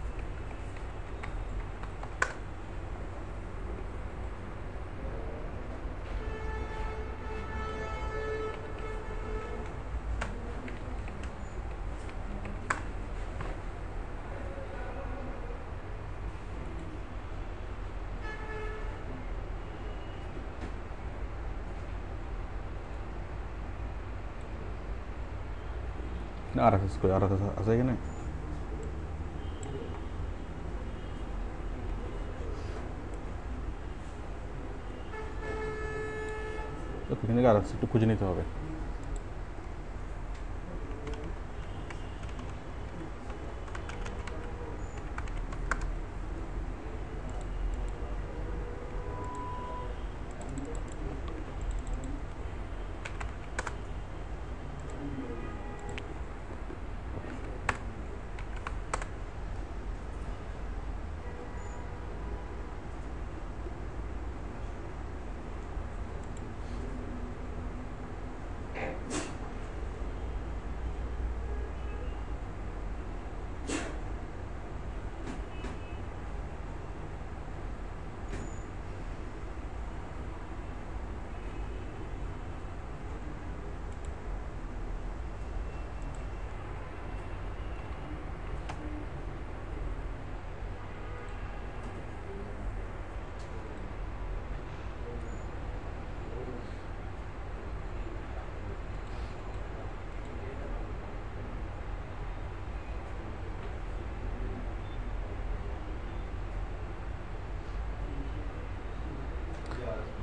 RSS আছে এখানে? এখান থেকে RSS একটু খুঁজে নিতে হবে।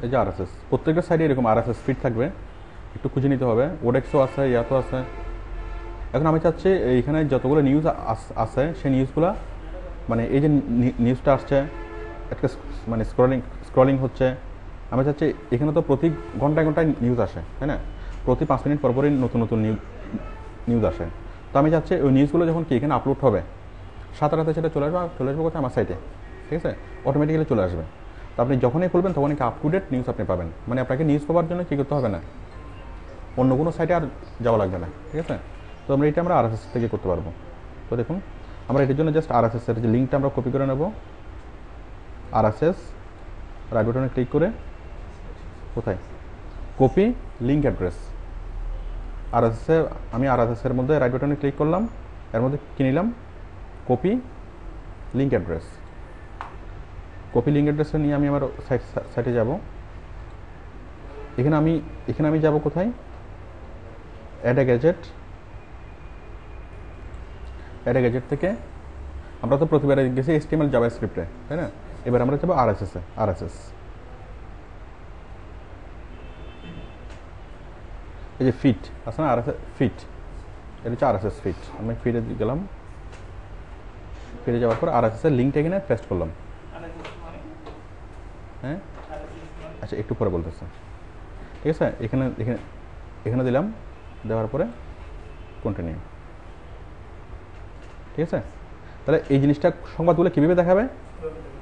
এই যে আরএসএস, প্রত্যেকটা সাইডে এরকম আরএসএস ফিড থাকবে, একটু খুঁজে নিতে হবে। ওডেক্সও আছে, ইয়াতো আছে। এখন আমি চাচ্ছি এইখানে যতগুলো নিউজ আছে সেই নিউজগুলো, মানে এই যে নিউজটা আসছে একটা মানে স্ক্রলিং হচ্ছে, আমি চাচ্ছি এখানে তো প্রতি ঘন্টায় ঘন্টায় নিউজ আসে, তাই না? প্রতি 5 মিনিট পর পরই নতুন নতুন নিউজ আসে। তো আমি চাচ্ছি ওই নিউজগুলো যখন কি এখানে আপলোড হবে সাথে সাথে সেটা চলে আসবে কোথায়? আমার সাইটে, ঠিক আছে? অটোমেটিক্যালি চলে আসবে। তো আপনি যখনই খুলবেন তখনই আপ টু ডেট নিউজ আপনি পাবেন। মানে আপনাকে নিউজ পাওয়ার জন্য কী করতে হবে না, অন্য কোনো সাইটে আর যাওয়া লাগবে না, ঠিক আছে? তো আমরা আরএসএস থেকে করতে পারবো। তো দেখুন আমরা এটার জন্য জাস্ট আরএসএসের যে লিঙ্কটা আমরা কপি করে নেব, আরএসএস রাইট বাটনে ক্লিক করে কোথায় কপি লিঙ্ক অ্যাড্রেস, আমি আরএসএসের মধ্যে রাইট বাটনে ক্লিক করলাম, এর মধ্যে কী নিলাম? Copy link address. Copy link অ্যাড্রেসটা নিয়ে আমি আমার সাইটে যাব। এখানে আমি যাব কোথায়? অ্যাড এ গ্যাজেট থেকে আমরা তো প্রতিবারে গেছি HTML জাভাস্ক্রিপ্টে, তাই না? এবার আমরা যাবো আরএসএস। এই যে ফিট আছে না, আরএসএস ফিট, এটা হচ্ছে আরএসএস ফিট। আমি ফিটে গেলাম, ফিরে যাওয়ার পর আরএসএস এর লিঙ্কটা এখানে পেস্ট করলাম। হ্যাঁ, আচ্ছা একটু পরে বলতেছে, ঠিক আছে? এখানে দিলাম, দেওয়ার পরে কন্টিনিউ, ঠিক আছে? তাহলে এই জিনিসটা সংবাদগুলো কীভাবে দেখাবে?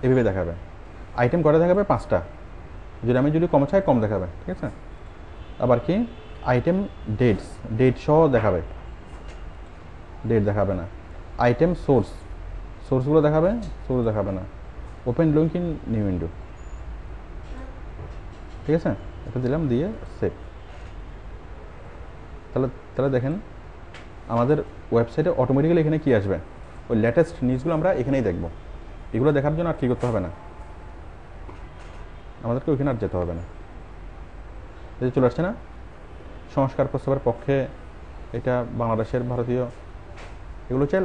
এভাবে দেখাবে। আইটেম করে দেখাবে 5টা, আমি যদি কম চাই কম দেখাবে, ঠিক আছে? আবার কি আইটেম ডেট সহ দেখাবে, ডেট দেখাবে না। আইটেম সোর্সগুলো দেখাবে, সোর্স দেখাবে না। Open link in new window, ঠিক আছে? এটা দিলাম, দিয়ে সেভ। তাহলে দেখেন আমাদের ওয়েবসাইটে অটোমেটিক্যালি এখানে কি আসবে? ওই লেটেস্ট নিউজগুলো আমরা এখানেই দেখব। এগুলো দেখার জন্য আর কী করতে হবে না, আমাদেরকে ওইখানে আর যেতে হবে না। এই চলে আসছে না, সংস্কার প্রস্তাবের পক্ষে, এটা বাংলাদেশের ভারতীয়, এগুলো হচ্ছে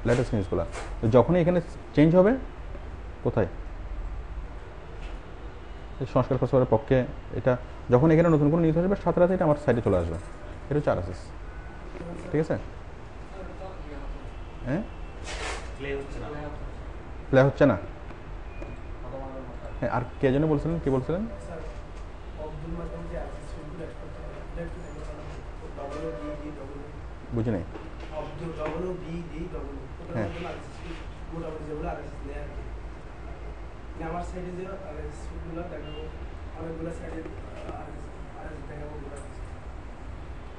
লেটেস্ট নিউজগুলো। যখনই এখানে চেঞ্জ হবে, কোথায় সংস্কার প্রস্তাবের পক্ষে, এটা যখন এখানে নতুন কোনো নিউজ আসবে সাথে সাথে এটা আমার সাইটে চলে আসবে। এটা হচ্ছে আরএসএস, ঠিক আছে? হ্যাঁ, প্লে হচ্ছে না। হ্যাঁ, আর কে যেন বলছিলেন, কি বলছিলেন? বুঝি নাই। হ্যাঁ,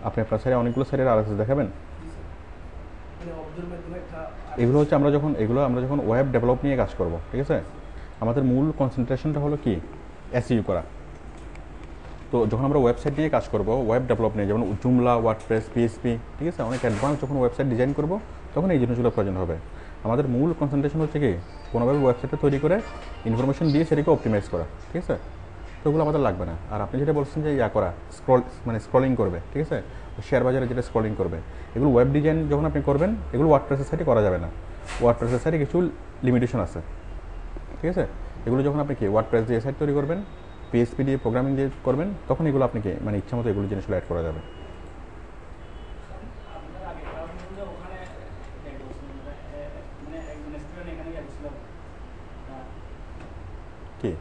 আপনি আপনার সাইডে অনেকগুলো সাইডের আরএসএস দেখাবেন। এগুলো হচ্ছে আমরা যখন ওয়েব ডেভেলপ নিয়ে কাজ করব, ঠিক আছে? আমাদের মূল কনসেন্ট্রেশনটা হলো কি? এসইও করা। তো যখন আমরা ওয়েবসাইট নিয়ে কাজ করব, ওয়েব ডেভেলপ নিয়ে, যেমন জুমলা, ওয়ার্ডপ্রেস, পিএইচপি, ঠিক আছে? অনেক অ্যাডভান্স যখন ওয়েবসাইট ডিজাইন করব তখন এই জিনিসগুলো প্রয়োজন হবে। আমাদের মূল কনসেন্ট্রেশন হচ্ছে কি? কোনোভাবে ওয়েবসাইটটা তৈরি করে ইনফরমেশন দিয়ে সেটাকে অপটিমাইজ করা, ঠিক আছে? তো ওগুলো আমাদের লাগবে না। আর আপনি যেটা বলছেন যে করা স্ক্রলিং করবে, ঠিক আছে? শেয়ার বাজারে যেটা স্ক্রলিং করবে, এগুলো ওয়েব ডিজাইন যখন আপনি করবেন, এগুলো ওয়ার্ডপ্রেসের সাইটে করা যাবে না। ওয়ার্ডপ্রেসের সাইটে কিছু লিমিটেশন আছে, ঠিক আছে? এগুলো যখন আপনি ওয়ার্ডপ্রেস দিয়ে সাইট তৈরি করবেন, পিএইচপি দিয়ে প্রোগ্রামিং দিয়ে করবেন, তখন এগুলো আপনাকে ইচ্ছা মতো এগুলো জিনিসগুলো অ্যাড করা যাবে। কি?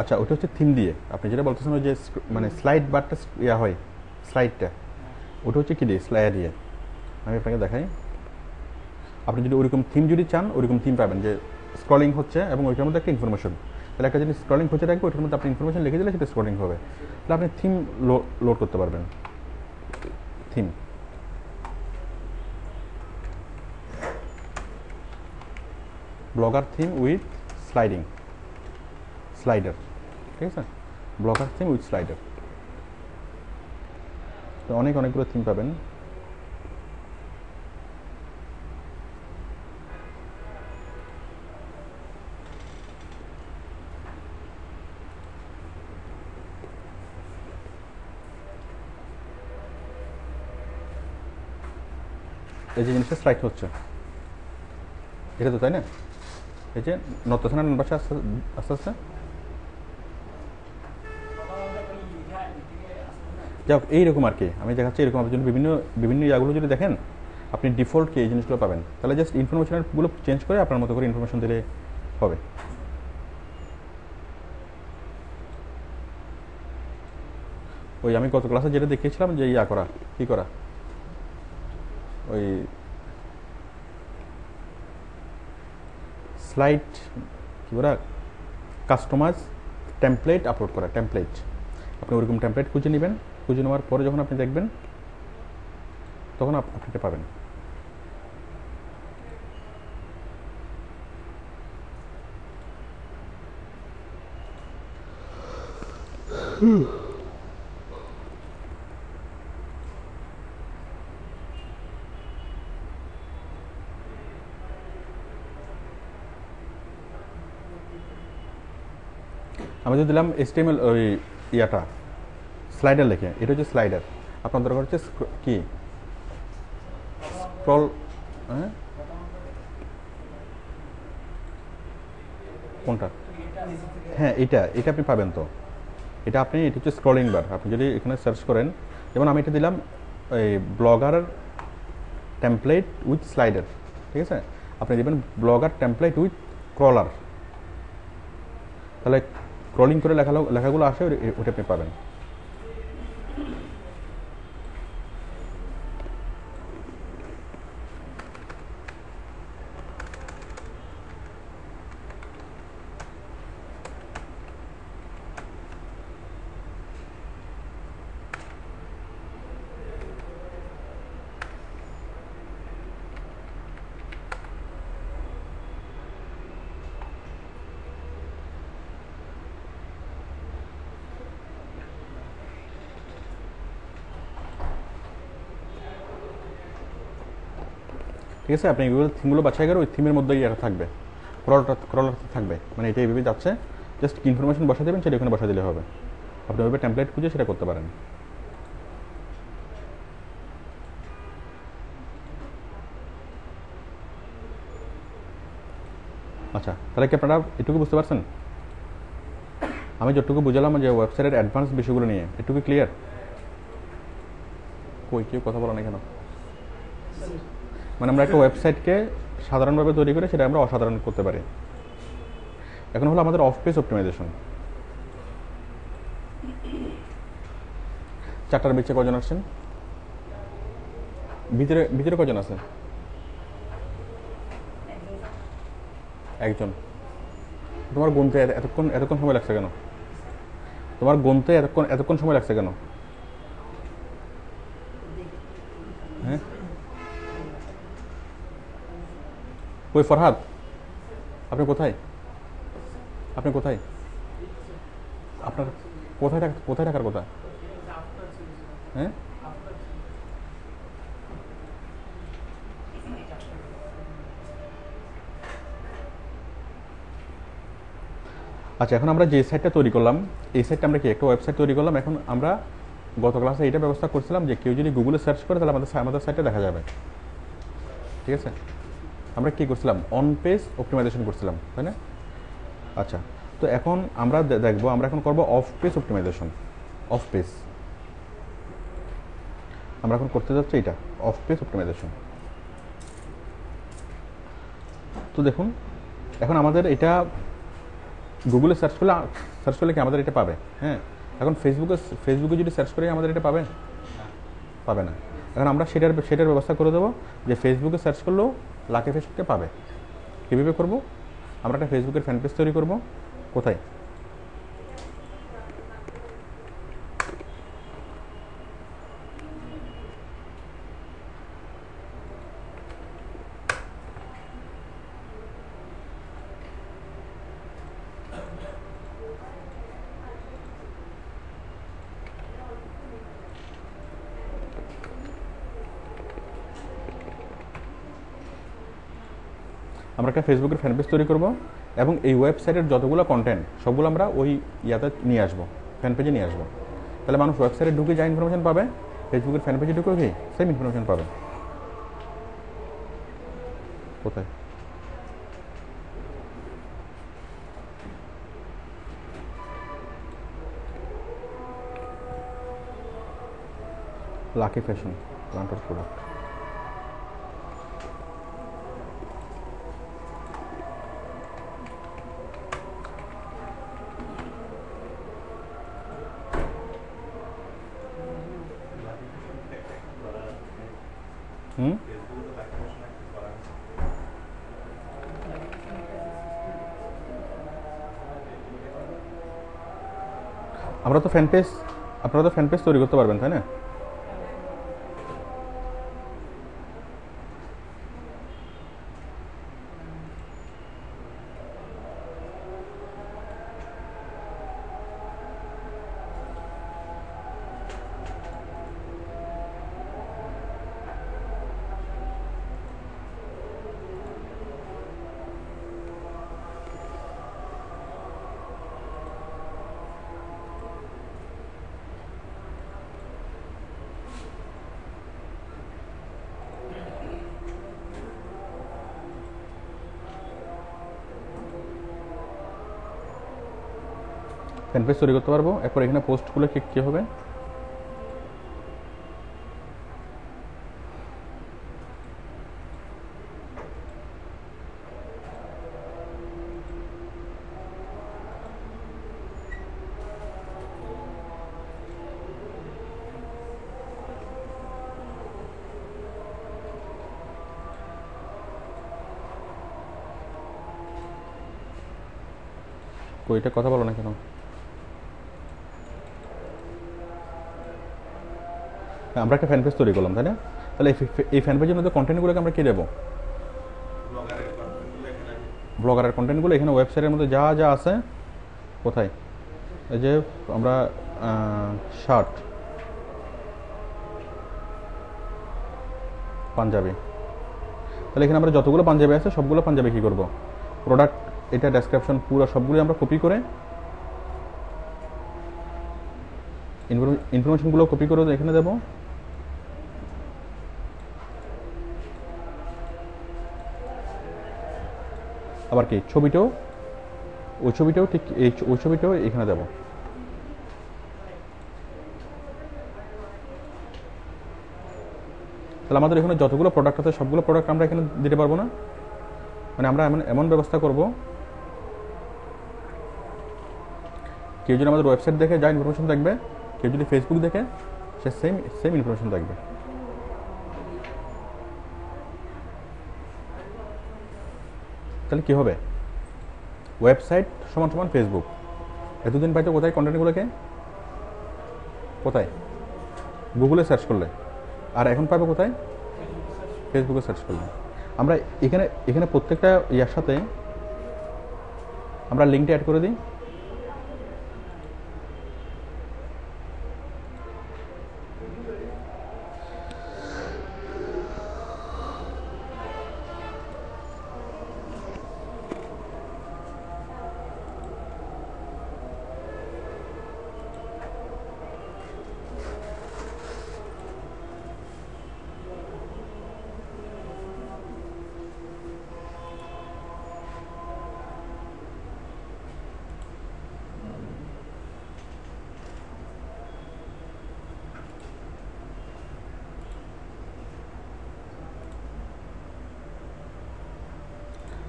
আচ্ছা, ওটা হচ্ছে থিম দিয়ে। আপনি যেটা বলতেছেন ওই যে স্লাইড বারটা হয়, স্লাইডটা, ওটা হচ্ছে কি দিয়ে? স্লাইড দিয়ে। আমি আপনাকে দেখাই। আপনি যদি ওইরকম থিম চান, ওইরকম থিম পাবেন, যে স্ক্রলিং হচ্ছে এবং ওইটার মধ্যে একটা ইনফরমেশন। তাহলে একটা জিনিস স্ক্রলিং হচ্ছে থাকবে, ওইটার মধ্যে আপনি ইনফরমেশন লিখে দিলে সেটা স্ক্রলিং হবে। তাহলে আপনি থিম লোড করতে পারবেন। Theme, blogger theme with slider, ঠিক আছে? ব্লগার থিম উইথ স্লাইডার, তো অনেকগুলো থিম পাবেন। এই যে জিনিসটা স্লাইড হচ্ছে, এটা তো, তাই না? এই যে নড়তেছে না ডান পাশে আস্তে আস্তে আস্তে। যাক এইরকম আর কি আমি দেখাচ্ছি, এরকম আপনার জন্য বিভিন্ন বিভিন্ন ইয়াগুলো যদি দেখেন আপনি ডিফল্ট কি এই জিনিসগুলো পাবেন, তাহলে জাস্ট ইনফরমেশনগুলো চেঞ্জ করে আপনার মতো করে ইনফরমেশন দিলে হবে। ওই আমি গত ক্লাসে যেটা দেখিয়েছিলাম যে ইয়া করা, কি করা, ওই স্লাইড কি বলা, কাস্টমাইজ টেমপ্লেট আপলোড করা, টেমপ্লেট আপনি ওরকম টেমপ্লেট খুঁজে নেবেন, খুঁজে নেওয়ার পরে যখন আপনি দেখবেন তখন আপনি এটা পাবেন। আমি যদি দিলাম HTML ওই ইয়াটা স্লাইডার লিখে, এটা হচ্ছে স্লাইডার, আপনার দরকার হচ্ছে কি স্ক্রল, হ্যাঁ কোনটা, হ্যাঁ এটা এটা আপনি পাবেন। তো এটা আপনি, এটা হচ্ছে স্ক্রলিং বার, আপনি যদি এখানে সার্চ করেন, যেমন আমি এটা দিলাম এই ব্লগার টেমপ্লেট উইথ স্লাইডার, ঠিক আছে, আপনি দেবেন ব্লগার টেমপ্লেট উইথ ক্রলার, তাহলে স্ক্রলিং করে লেখাগুলো আসে, ওটা আপনি পাবেন। ঠিক আছে, আপনি গুগল থিমগুলো বাছাই করে ওই থিমের মধ্যে ইয়েটা থাকবে, ক্রলারটা থাকবে, মানে এটা এইভাবে যাচ্ছে, জাস্ট ইনফরমেশন বসা দেবেন, সেটা ওখানে বসা দিলে হবে। আপনি ওইভাবে টেমপ্লেট খুঁজে সেটা করতে পারেন। আচ্ছা, তাহলে কি আপনারা এটুকু বুঝতে পারছেন? আমি যতটুকু বুঝলাম যে ওয়েবসাইটের অ্যাডভান্স বিষয়গুলো নিয়ে, এটুকু ক্লিয়ার? কই কেউ কথা বলা না কেন? মানে আমরা একটা ওয়েবসাইটকে সাধারণভাবে তৈরি করে সেটা আমরা অসাধারণ করতে পারি। এখন হলো আমাদের অফ পেজ অপটিমাইজেশন। 4টার বেঁচে কজন আসছেন? ভিতরে ভিতরে কজন আছে? একজন। তোমার গুনতে এতক্ষণ সময় লাগছে কেন? তোমার গুনতে এতক্ষণ সময় লাগছে কেন? হ্যাঁ, ওই ফরহাদ, আপনি কোথায়? আপনি কোথায়? আপনার কোথায় থাকার কথা? হ্যাঁ, আচ্ছা, এখন আমরা যে সাইটটা তৈরি করলাম, এই সাইটটা আমরা কি একটা ওয়েবসাইট তৈরি করলাম। এখন আমরা গত ক্লাসে এইটা ব্যবস্থা করছিলাম যে কেউ যদি গুগলে সার্চ করে তাহলে আমাদের সাইটটা দেখা যাবে, ঠিক আছে। আমরা কি করছিলাম? অন পেজ অপটিমাইজেশন করছিলাম, তাই না? আচ্ছা, তো এখন আমরা দেখবো, আমরা এখন করবো off page optimisation. Off page আমরা এখন করতে যাচ্ছি এটা, অফ পেজ অপটিমাইজেশন। তো দেখুন, এখন আমাদের এটা গুগলে সার্চ করলে কি আমাদের এটা পাবে? হ্যাঁ, এখন ফেসবুকে যদি সার্চ করি আমাদের এটা পাবে? পাবে না। এখন আমরা সেটার ব্যবস্থা করে দেবো যে ফেসবুকে সার্চ করলেও লাকে ফেসবুকে পাবে। কীভাবে করবো? আমরা একটা ফেসবুকের ফ্যান পেজ তৈরি করবো। কোথায়? আমরা একটা ফেসবুকের ফ্যান পেজ তৈরি করবো এবং এই ওয়েবসাইটের যতগুলো কন্টেন্ট সবগুলো আমরা ওই ইয়াতে নিয়ে আসবো, ফ্যান পেজে নিয়ে আসবো। তাহলে মানুষ ওয়েবসাইটে ঢুকে যা ইনফরমেশন পাবে, ফেসবুকের ফ্যান পেজে ঢুকে কি সেম ইনফরমেশন পাবে। কোথায়? Lucky fashion planter product. আমরা তো ফ্যান পেজ, আপনারা তো ফ্যান পেজ তৈরি করতে পারবেন, তাই না? ফ্যান পেজ তৈরি করতে পারবো। এরপর এখানে পোস্টগুলো কী হবে, কইটা কথা বলো না কেন? আমরা একটা ফ্যান পেজ তৈরি করলাম, তাই না? তাহলে এই ফ্যান পেজের মধ্যে কন্টেন্টগুলোকে আমরা কী দেবো? ব্লগারের কন্টেন্টগুলো এখানে ওয়েবসাইটের মধ্যে যা যা আছে, কোথায়, এই যে আমরা শার্ট পাঞ্জাবি, তাহলে এখানে আমরা যতগুলো পাঞ্জাবি আছে সবগুলো পাঞ্জাবি কী করবো, প্রোডাক্ট, এটা ডেসক্রিপশন পুরো সবগুলো আমরা কপি করে, ইনফরমেশনগুলো কপি করে এখানে দেবো। আবার কি ছবিটাও, ওই ছবিটাও ঠিক ওই ছবিটাও এখানে দেবো। তাহলে আমাদের এখানে যতগুলো প্রোডাক্ট আছে সবগুলো প্রোডাক্ট আমরা এখানে দিতে পারবো না? মানে আমরা এমন ব্যবস্থা করব, কেউ যদি আমাদের ওয়েবসাইট দেখে যা ইনফরমেশন দেখবে, কেউ যদি ফেসবুক দেখে সে সেম ইনফরমেশন দেখবে। তাহলে কী হবে, ওয়েবসাইট সমান সমান ফেসবুক। এতদিন পাইতো কোথায় কন্টেন্টগুলোকে, কোথায়? গুগলে সার্চ করলে। আর এখন পাবো কোথায়? ফেসবুকে সার্চ করলে। আমরা এখানে প্রত্যেকটা ইয়ার সাথে আমরা লিঙ্কটা অ্যাড করে দিই।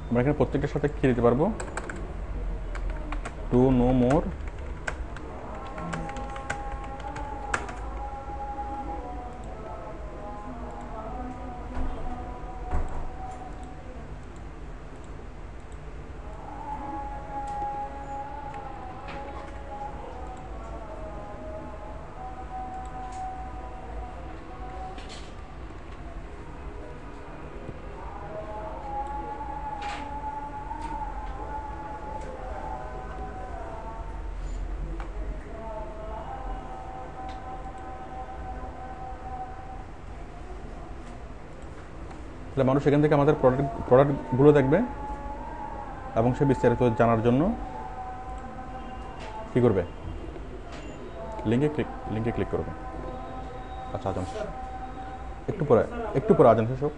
আমরা এখানে প্রত্যেকটার সাথে কি দিতে পারবো, টু নো মোর তাহলে মানুষ এখান থেকে আমাদের প্রোডাক্টগুলো দেখবে এবং সে বিস্তারিত জানার জন্য কী করবে, লিঙ্কে ক্লিক করবে। আচ্ছা, আজান একটু পরে আজান শেষ হোক।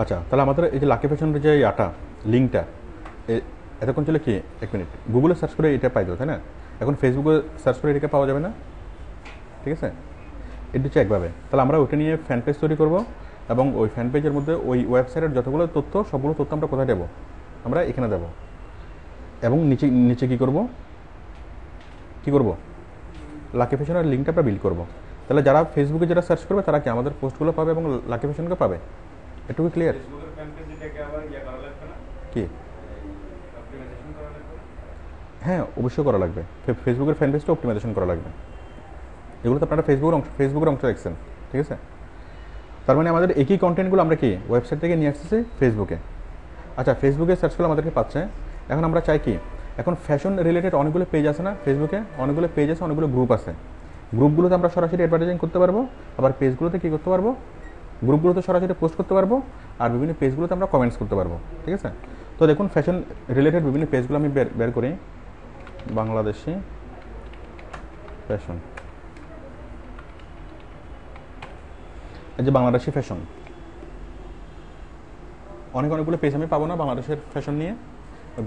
আচ্ছা, তাহলে আমাদের এই যে লাকি ফ্যাশনের যে ইয়াটা লিঙ্কটা এতক্ষণ ছিল কি 1 মিনিট গুগলে সার্চ করে এটা পাইতো, তাই না? এখন ফেসবুকে সার্চ করে এটাকে পাওয়া যাবে না, ঠিক আছে? এটা হচ্ছে একভাবে। তাহলে আমরা ওইটা নিয়ে ফ্যান পেজ তৈরি করব এবং ওই ফ্যান পেজের মধ্যে ওই ওয়েবসাইটের যতগুলো তথ্য সবগুলো তথ্য আমরা কোথায় দেবো? আমরা এখানে দেবো। এবং নিচে নিচে কী করব? লাকি ফ্যাশনের লিঙ্কটা আমরা বিল্ড করব। তাহলে যারা ফেসবুকে যারা সার্চ করবে তারা কি আমাদের পোস্টগুলো পাবে এবং লাকি ফ্যাশনকে পাবে। এটুকু ক্লিয়ার? কি? হ্যাঁ, অবশ্যই করা লাগবে। ফেসবুকের ফ্যান পেজটা অপটিমাইজেশন করা লাগবে। এগুলো তো আপনারা ফেসবুকের অংশ দেখছেন, ঠিক আছে? তার মানে আমাদের একই কন্টেন্টগুলো আমরা কি ওয়েবসাইট থেকে নিয়ে আসতেছি ফেসবুকে। আচ্ছা, ফেসবুকে সার্চ করলে আমাদেরকে পাচ্ছে। এখন আমরা চাই কি, এখন ফ্যাশন রিলেটেড অনেকগুলো পেজ আছে না ফেসবুকে, অনেকগুলো পেজ আছে, অনেকগুলো গ্রুপ আছে। গ্রুপগুলোতে আমরা সরাসরি অ্যাডভার্টাইজিং করতে পারবো, আবার পেজগুলোতে কী করতে পারবো, গ্রুপগুলোতে সরাসরি পোস্ট করতে পারবো, আর বিভিন্ন পেজগুলোতে আমরা কমেন্টস করতে পারবো, ঠিক আছে? তো দেখুন ফ্যাশন রিলেটেড বিভিন্ন পেজগুলো আমি বের করি। বাংলাদেশি ফ্যাশন, এই যে বাংলাদেশি ফ্যাশন, অনেকগুলো পেজ আমি পাবো না বাংলাদেশের ফ্যাশন নিয়ে।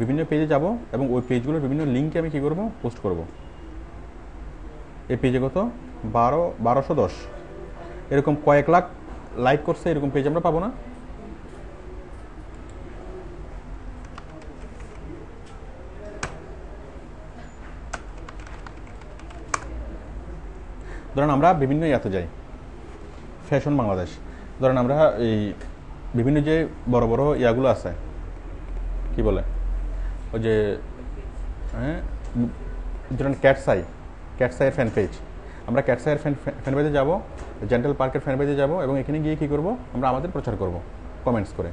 বিভিন্ন পেজে যাব এবং ওই পেজগুলোর বিভিন্ন লিঙ্কে আমি কী করবো, পোস্ট করব। এই পেজে কত 1210 এরকম কয়েক লাখ লাইক করছে, এরকম পেজ আমরা পাবো না। ধরেন আমরা বিভিন্ন ইয়াতে যাই, ফ্যাশন বাংলাদেশ, ধরেন আমরা এই বিভিন্ন যে বড় বড় ইয়াগুলো আছে, কি বলে ওই যে, হ্যাঁ, ধরেন ক্যাটসাইয়ের ফ্যান পেজ, আমরা ক্যাটসাইয়ের ফ্যান পেজে যাবো, জেন্টাল পার্কের ফ্যান পেজে যাবো এবং এখানে গিয়ে কী করবো, আমরা আমাদের প্রচার করব কমেন্টস করে।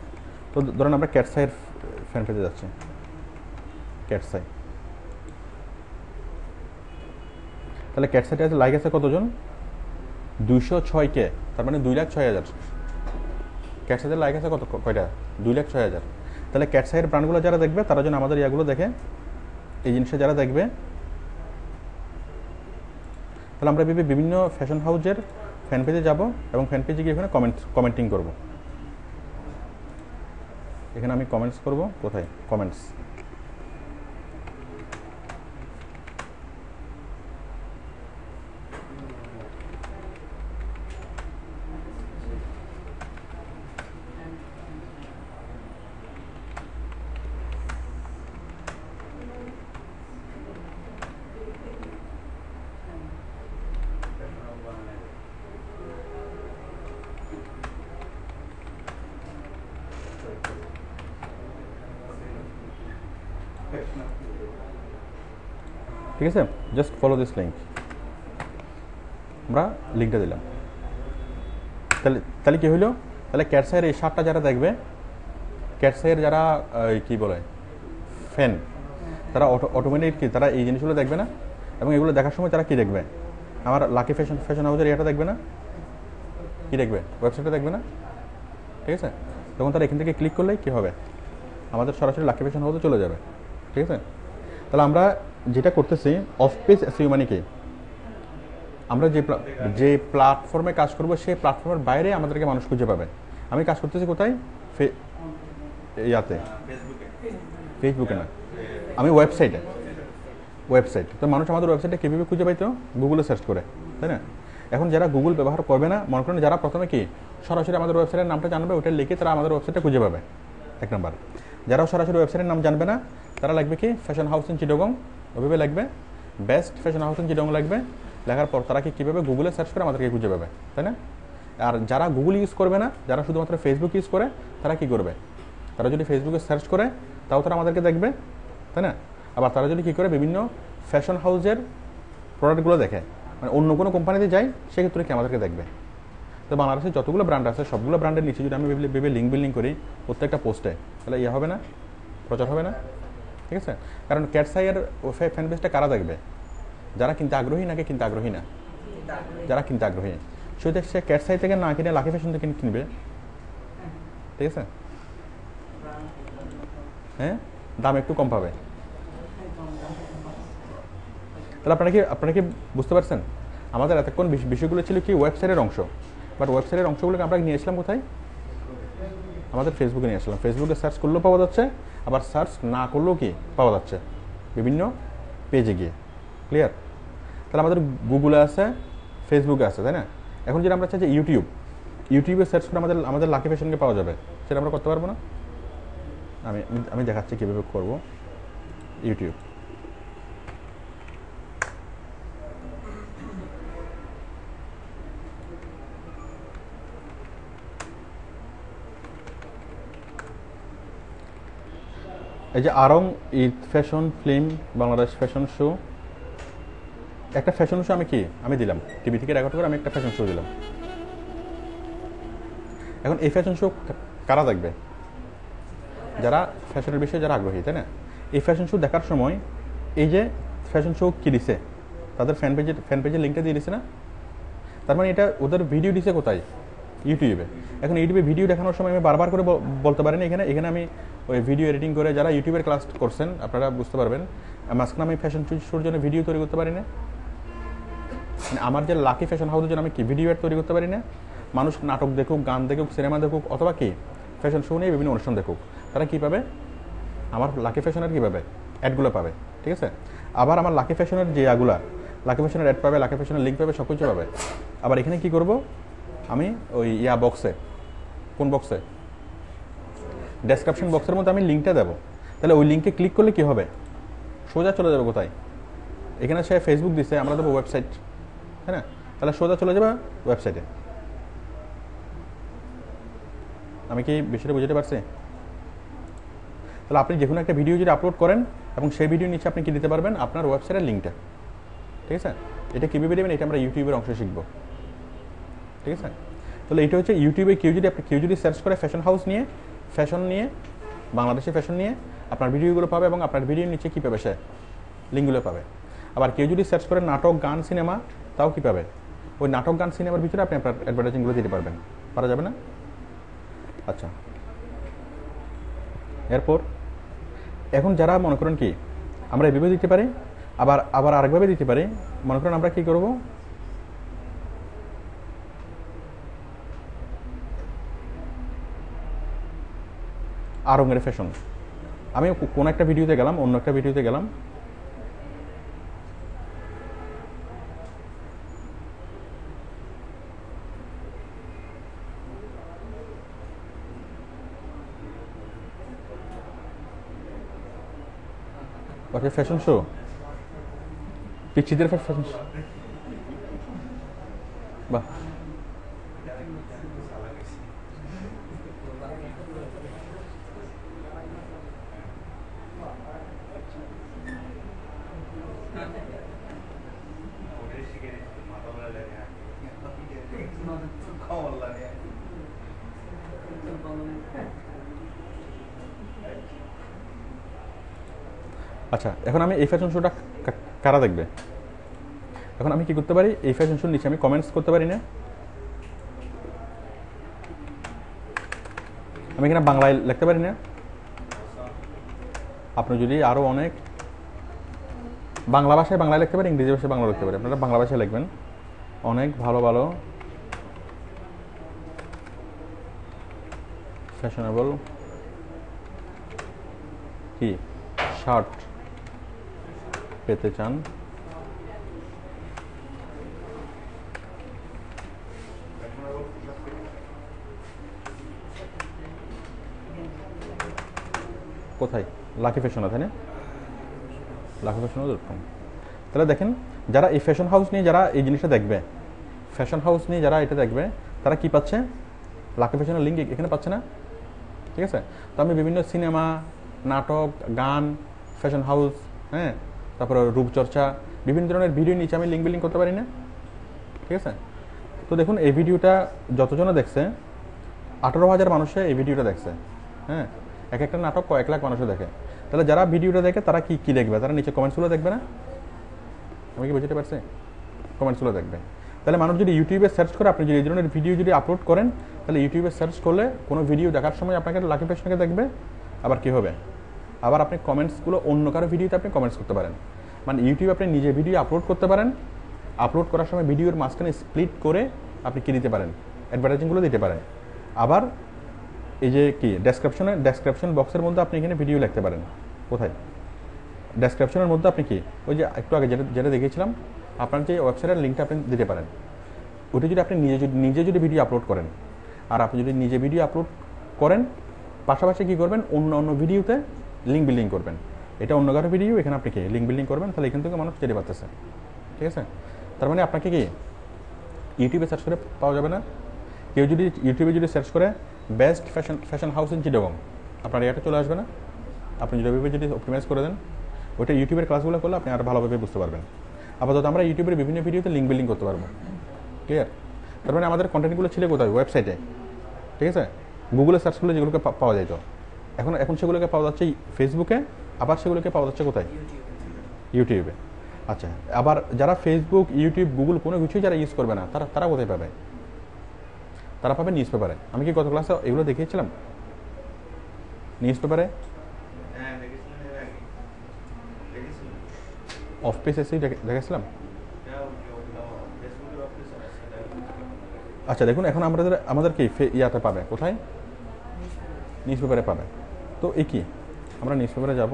তো ধরেন আমরা ক্যাটসাইয়ের ফ্যান পেজে যাচ্ছি, ক্যাটসাই, তাহলে ক্যাটসাইটে আছে লাইক আছে কতজন, 206K, তার মানে 2,06,000। ক্যাটসাইটের লাইক আছে কয়টা, 2,06,000। তাহলে ক্যাটসাইয়ের ব্র্যান্ডগুলো যারা দেখবে তারা যেন আমাদের ইয়াগুলো দেখে, এই জিনিসটা যারা দেখবে, তাহলে আমরা বিভিন্ন ফ্যাশন হাউজের ফ্যান পেজে যাব এবং ফ্যান পেজে গিয়ে এখানে কমেন্টিং করব। এখানে আমি কমেন্টস করব, কোথায় কমেন্টস, ঠিক আছে? জাস্ট ফলো দিস লিঙ্ক, আমরা লিঙ্কটা দিলাম। তাহলে কি হইলো, তাহলে ক্যাটসাইয়ের এই শার্টটা যারা দেখবে, ক্যাটসাইয়ের যারা কি বলে ফ্যান, তারা অটোমেটিক কি তারা এই জিনিসগুলো দেখবে না, এবং এগুলো দেখার সময় তারা কি দেখবে, আমার লাকি ফ্যাশন হাউসের এটা দেখবে না, কি দেখবে, ওয়েবসাইটটা দেখবে না, ঠিক আছে? তখন তারা এখান থেকে ক্লিক করলেই কী হবে, আমাদের সরাসরি লাকি ফ্যাশন হাউসে চলে যাবে, ঠিক আছে? তাহলে আমরা যেটা করতেছি অফ পেজ এসইও মানে কি, আমরা যে প্ল্যাটফর্মে কাজ করব সেই প্ল্যাটফর্মের বাইরে আমাদেরকে মানুষ খুঁজে পাবে। আমি কাজ করতেছি কোথায়, ইয়াতে, ফেসবুকে না, আমি ওয়েবসাইট। তো মানুষ আমাদের ওয়েবসাইটে কীভাবে খুঁজে পাইতো, গুগলে সার্চ করে, তাই না? এখন যারা গুগল ব্যবহার করবে না, মনে করেন যারা প্রথমে কি সরাসরি আমাদের ওয়েবসাইটের নামটা জানবে, ওটা লিখে তারা আমাদের ওয়েবসাইটটা খুঁজে পাবে, 1 নাম্বার। যারা সরাসরি ওয়েবসাইটের নাম জানবে না, তারা লাগবে কি ফ্যাশন হাউস ইন চিটাগং, ওইভাবে লাগবে best fashion house in Chittagong লাগবে। লেখার পর তারা কি কীভাবে গুগলে সার্চ করে আমাদেরকে খুঁজে পাবে, তাই না? আর যারা গুগল ইউজ করবে না, যারা শুধুমাত্র ফেসবুক ইউজ করে, তারা কি করবে, তারা যদি ফেসবুকে সার্চ করে তাও তারা আমাদেরকে দেখবে, তাই না? আবার তারা যদি কী করে বিভিন্ন ফ্যাশন হাউসের প্রোডাক্টগুলো দেখে, মানে অন্য কোনো কোম্পানিতে যায়, সেক্ষেত্রে কি আমাদেরকে দেখবে। তো বাংলাদেশে যতগুলো ব্র্যান্ড আছে সবগুলো ব্র্যান্ডের নিচে যদি আমি ভেবে লিঙ্ক বিল্ডিং করি প্রত্যেকটা পোস্টে, তাহলে ইয়ে হবে না, প্রচার হবে না, ঠিক আছে? কারণ ক্যাটসাইয়ের ফ্যান পেজটা কারা দেখবে, যারা কিনতে আগ্রহী নাকি কিনতে আগ্রহী না, যারা কিনতে আগ্রহী, সেটা সে ক্যাটসাই থেকে না কিনে লাকি ফ্যাশন থেকে কিনবে, ঠিক আছে? হ্যাঁ, দাম একটু কম পাবে। তাহলে আপনারা কি বুঝতে পারছেন, আমাদের এতক্ষণ বিষয়গুলো ছিল কি ওয়েবসাইটের অংশ, বাট ওয়েবসাইটের অংশগুলোকে আমরা নিয়ে আসলাম কোথায়, আমাদের ফেসবুকে নিয়ে আসলাম। ফেসবুকে সার্চ করলেও পাওয়া যাচ্ছে, আবার সার্চ না করলেও কি পাওয়া যাচ্ছে বিভিন্ন পেজে গিয়ে। ক্লিয়ার? তাহলে আমাদের গুগলে আছে, ফেসবুকে আছে, তাই না? এখন যেটা আমরা চাই যে ইউটিউবে সার্চ করে আমাদের লাকি ফ্যাশনকে পাওয়া যাবে, সেটা আমরা করতে পারবো না? আমি দেখাচ্ছি কীভাবে করবো। ইউটিউব, এই যে Aarong Eid fashion film Bangladesh fashion show, একটা ফ্যাশন শো আমি দিলাম টিভি থেকে রেকর্ড করে, আমি একটা ফ্যাশন শো দিলাম। এখন এই ফ্যাশন শো কারা দেখবে? যারা ফ্যাশনের বিষয়ে যারা আগ্রহী, তাই না? এই ফ্যাশন শো দেখার সময় এই যে ফ্যাশন শো কি দিছে, তাদের ফ্যান পেজের লিঙ্কটা দিয়ে দিছে না? তার মানে এটা ওদের ভিডিও দিছে কোথায়? ইউটিউবে। এখন ইউটিউবে ভিডিও দেখানোর সময় আমি বারবার করে বলতে পারি না, এখানে আমি ওই ভিডিও এডিটিং করে, যারা ইউটিউবের ক্লাস করছেন আপনারা বুঝতে পারবেন, মাঝখানে আমি ফ্যাশন শোর জন্য ভিডিও তৈরি করতে পারি না। আমার যে লাকি ফ্যাশন হাউসের জন্য আমি কি ভিডিও অ্যাড তৈরি করতে পারি না? মানুষ নাটক দেখুক, গান দেখুক, সিনেমা দেখুক, অথবা কি ফ্যাশন শো নিয়ে বিভিন্ন অনুষ্ঠান দেখুক, তারা কী পাবে? আমার লাকি ফ্যাশনের কী পাবে? অ্যাডগুলো পাবে। ঠিক আছে? আবার আমার লাকি ফ্যাশনের যে লাকি ফ্যাশনের অ্যাড পাবে, লাকি ফ্যাশনের লিঙ্ক পাবে, সব কিছু পাবে। আবার এখানে কি করব আমি? ওই বক্সে, কোন বক্সে? ডেসক্রিপশন বক্সের মধ্যে আমি লিঙ্কটা দেবো। তাহলে ওই লিঙ্কে ক্লিক করলে কি হবে? সোজা চলে যাবে কোথায়? এখানে সে ফেসবুক দিচ্ছে, আমরা দেবো ওয়েবসাইট, তাই না? তাহলে সোজা চলে যাবে ওয়েবসাইটে। আমি কি বিষয়টা বুঝতে পারছি? তাহলে আপনি যে কোনো একটা ভিডিও যদি আপলোড করেন এবং সেই ভিডিওর নিচে আপনি কি দিতে পারবেন? আপনার ওয়েবসাইটের লিঙ্কটা। ঠিক আছে? এটা কীভাবে দেবেন এটা আমরা ইউটিউবের অংশে শিখব। ঠিক আছে? তাহলে এটা হচ্ছে ইউটিউবে কেউ যদি সার্চ করে ফ্যাশন নিয়ে বাংলাদেশি ফ্যাশন নিয়ে, আপনার ভিডিওগুলো পাবে এবং আপনার ভিডিওর নিচে কী পাবে? সে লিঙ্কগুলো পাবে। আবার কেউ যদি সার্চ করে নাটক, গান, সিনেমা, তাও কি পাবে? ওই নাটক, গান, সিনেমার ভিতরে আপনি আপনার অ্যাডভার্টাইজিংগুলো দিতে পারবেন। পারা যাবে না? আচ্ছা, এরপর এখন যারা মনে করেন কি আমরা এভাবে দিতে পারি, আবার আরেকভাবে দিতে পারি। মনে করেন আমরা কি করব? আরঙের ফ্যাশন, আমি কোন একটা ভিডিওতে গেলাম, অন্য একটা ভিডিওতে গেলাম, ফ্যাশন শো, পিচ্ছিদের ফ্যাশন শো। বাহ, আচ্ছা, এখন আমি এই ফ্যাশন শোটা কারা দেখবে? এখন আমি কি করতে পারি? এই ফ্যাশন শোর নিচে আমি কমেন্টস করতে পারি না? আমি এখানে বাংলায় লিখতে পারি না? আপনি যদি আরও অনেক বাংলা ভাষায় বাংলায় লিখতে পারি, ইংরেজি ভাষায় বাংলা লিখতে পারি। আপনারা বাংলা ভাষায় লিখবেন। অনেক ভালো ভালো ফ্যাশনেবল কি শার্ট পেতে চান, কোথায়? লাকি ফ্যাশন, তাই না? লাকি ফ্যাশন.com। তাহলে দেখেন, যারা এই ফ্যাশন হাউস নিয়ে যারা এই জিনিসটা দেখবে, ফ্যাশন হাউস নিয়ে যারা এটা দেখবে, তারা কি পাচ্ছে? লাকি ফ্যাশনের লিঙ্ক এখানে পাচ্ছে না? ঠিক আছে? তো আমি বিভিন্ন সিনেমা, নাটক, গান, ফ্যাশন হাউস, হ্যাঁ, তারপরে রূপচর্চা, বিভিন্ন ধরনের ভিডিও নিচে আমি লিঙ্ক বিলিং করতে পারি না? ঠিক আছে? তো দেখুন, এই ভিডিওটা যতজনে দেখছে, 18,000 মানুষে এই ভিডিওটা দেখছে। হ্যাঁ, এক একটা নাটক কয়েক লাখ মানুষে দেখে। তাহলে যারা ভিডিওটা দেখে তারা কি দেখবে? তারা নিচে কমেন্টসগুলো দেখবে না? আমি কি বুঝতে পারছি? কমেন্টসগুলো দেখবে। তাহলে মানুষ যদি ইউটিউবে সার্চ করে, আপনি যদি এই ধরনের ভিডিও যদি আপলোড করেন, তাহলে ইউটিউবে সার্চ করলে কোনো ভিডিও দেখার সময় আপনাকে লাকি ফ্যাশনকে দেখবে। আবার কি হবে? আবার আপনি কমেন্টসগুলো অন্য কারো ভিডিওতে আপনি কমেন্টস করতে পারেন। মানে ইউটিউবে আপনি নিজে ভিডিও আপলোড করতে পারেন। আপলোড করার সময় ভিডিওর মাঝখানে স্প্লিট করে আপনি কি দিতে পারেন? অ্যাডভার্টাইজিংগুলো দিতে পারেন। আবার এই যে কি ডেসক্রিপশন বক্সের মধ্যে আপনি এখানে ভিডিও লিখতে পারেন। কোথায়? ডেসক্রিপশনের মধ্যে আপনি কি ওই যে একটু আগে যেটা দেখিয়েছিলাম, আপনার যে ওয়েবসাইটের লিঙ্কটা আপনি দিতে পারেন। ওটা যদি আপনি নিজে যদি ভিডিও আপলোড করেন, আর আপনি যদি নিজে ভিডিও আপলোড করেন, পাশাপাশি কী করবেন, অন্য ভিডিওতে লিঙ্ক বিল্ডিং করবেন। এটা অন্য কারো ভিডিও, এখানে আপনি কি লিঙ্ক বিল্ডিং করবেন, তাহলে এখান থেকে মানুষ যেতে পারতেছে। ঠিক আছে? তার মানে আপনাকে কি ইউটিউবে সার্চ করে পাওয়া যাবে না। কেউ যদি ইউটিউবে সার্চ করে best fashion house in Chittagong, আপনার এটা চলে আসবে না। আপনি যদি অপটিমাইজ করে দেন, ওইটা ইউটিউবের ক্লাসগুলো করলে আপনি আরও ভালোভাবে বুঝতে পারবেন। আপাতত আমরা ইউটিউবের বিভিন্ন ভিডিওতে লিঙ্ক বিল্ডিং করতে পারবো। ক্লিয়ার? তার মানে আমাদের কন্টেন্টগুলো ছিল কোথায়? ওয়েবসাইটে। ঠিক আছে? গুগলে সার্চ করলে যেগুলোকে পাওয়া যেত, এখন সেগুলোকে পাওয়া যাচ্ছে ফেসবুকে, আবার সেগুলোকে পাওয়া যাচ্ছে কোথায়? ইউটিউবে। আচ্ছা, আবার যারা ফেসবুক, ইউটিউব, গুগল কোনো কিছুই যারা ইউজ করবে না, তারা কোথায় পাবে? তারা পাবে নিউজ পেপারে। আমি কি গত ক্লাসে এগুলো দেখিয়েছিলাম? নিউজ পেপারে অফ পেজ এসেই দেখেছিলাম। আচ্ছা দেখুন, এখন আমাদের কি ইয়াতে পাবে কোথায়? নিউজ পেপারে পাবে। তো এই কি আমরা নিউজ পেপারে যাব,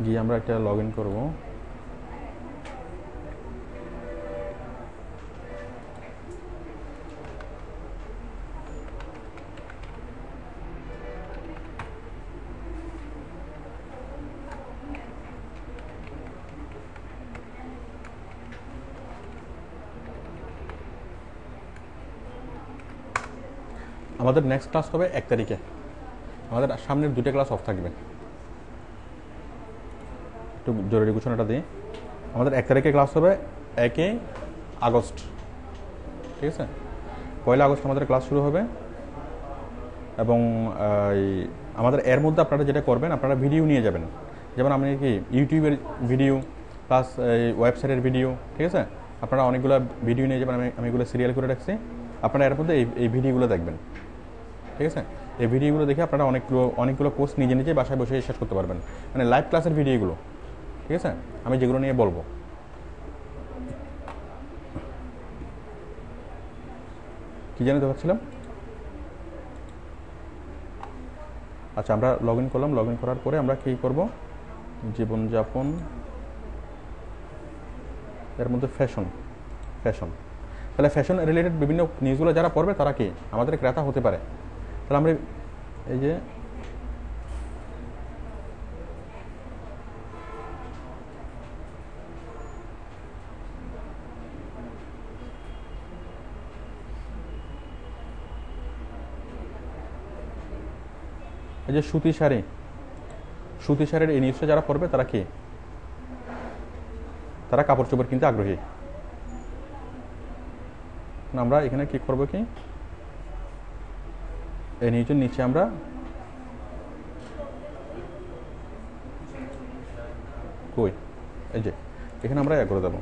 গিয়ে আমরা একটা লগ ইন করবো। আমাদের নেক্সট ক্লাস হবে 1 তারিখে। আমাদের সামনের 2টা ক্লাস অফ থাকবে। একটু জরুরি ঘোষণাটা দিই, আমাদের 1 তারিখে ক্লাস হবে 1 আগস্ট। ঠিক আছে? 1 আগস্ট আমাদের ক্লাস শুরু হবে। এবং আমাদের এর মধ্যে আপনারা যেটা করবেন, আপনারা ভিডিও নিয়ে যাবেন। যেমন আমি কি ইউটিউবের ভিডিও প্লাস ওয়েবসাইটের ভিডিও, ঠিক আছে? আপনারা অনেকগুলো ভিডিও নিয়ে যাবেন। আমি এগুলো সিরিয়াল করে রাখছি। আপনারা এর মধ্যে এই ভিডিওগুলো দেখবেন। ঠিক আছে? এই ভিডিওগুলো দেখে আপনারা অনেকগুলো কোর্স নিজে বাসায় বসে শেষ করতে পারবেন, মানে লাইভ ক্লাসের ভিডিওগুলো। ঠিক আছে? আমি যেগুলো নিয়ে বলবো। কি জানতে পারছিলাম? আচ্ছা, আমরা লগ ইন করলাম। লগ ইন করার পরে আমরা কী করব? জীবনযাপন, এর মধ্যে ফ্যাশন। তাহলে ফ্যাশন রিলেটেড বিভিন্ন নিউজগুলো যারা পড়বে তারা কি আমাদের ক্রেতা হতে পারে। তাহলে আমরা এই যে সুতি শাড়ির এই নিউজটা যারা পড়বে তারা কি, তারা কাপড় চোপড় কিনতে আগ্রহী। আমরা এখানে কি করব, কি এই নিউজের নিচে আমরা এই যে এখানে আমরা করে দেবো।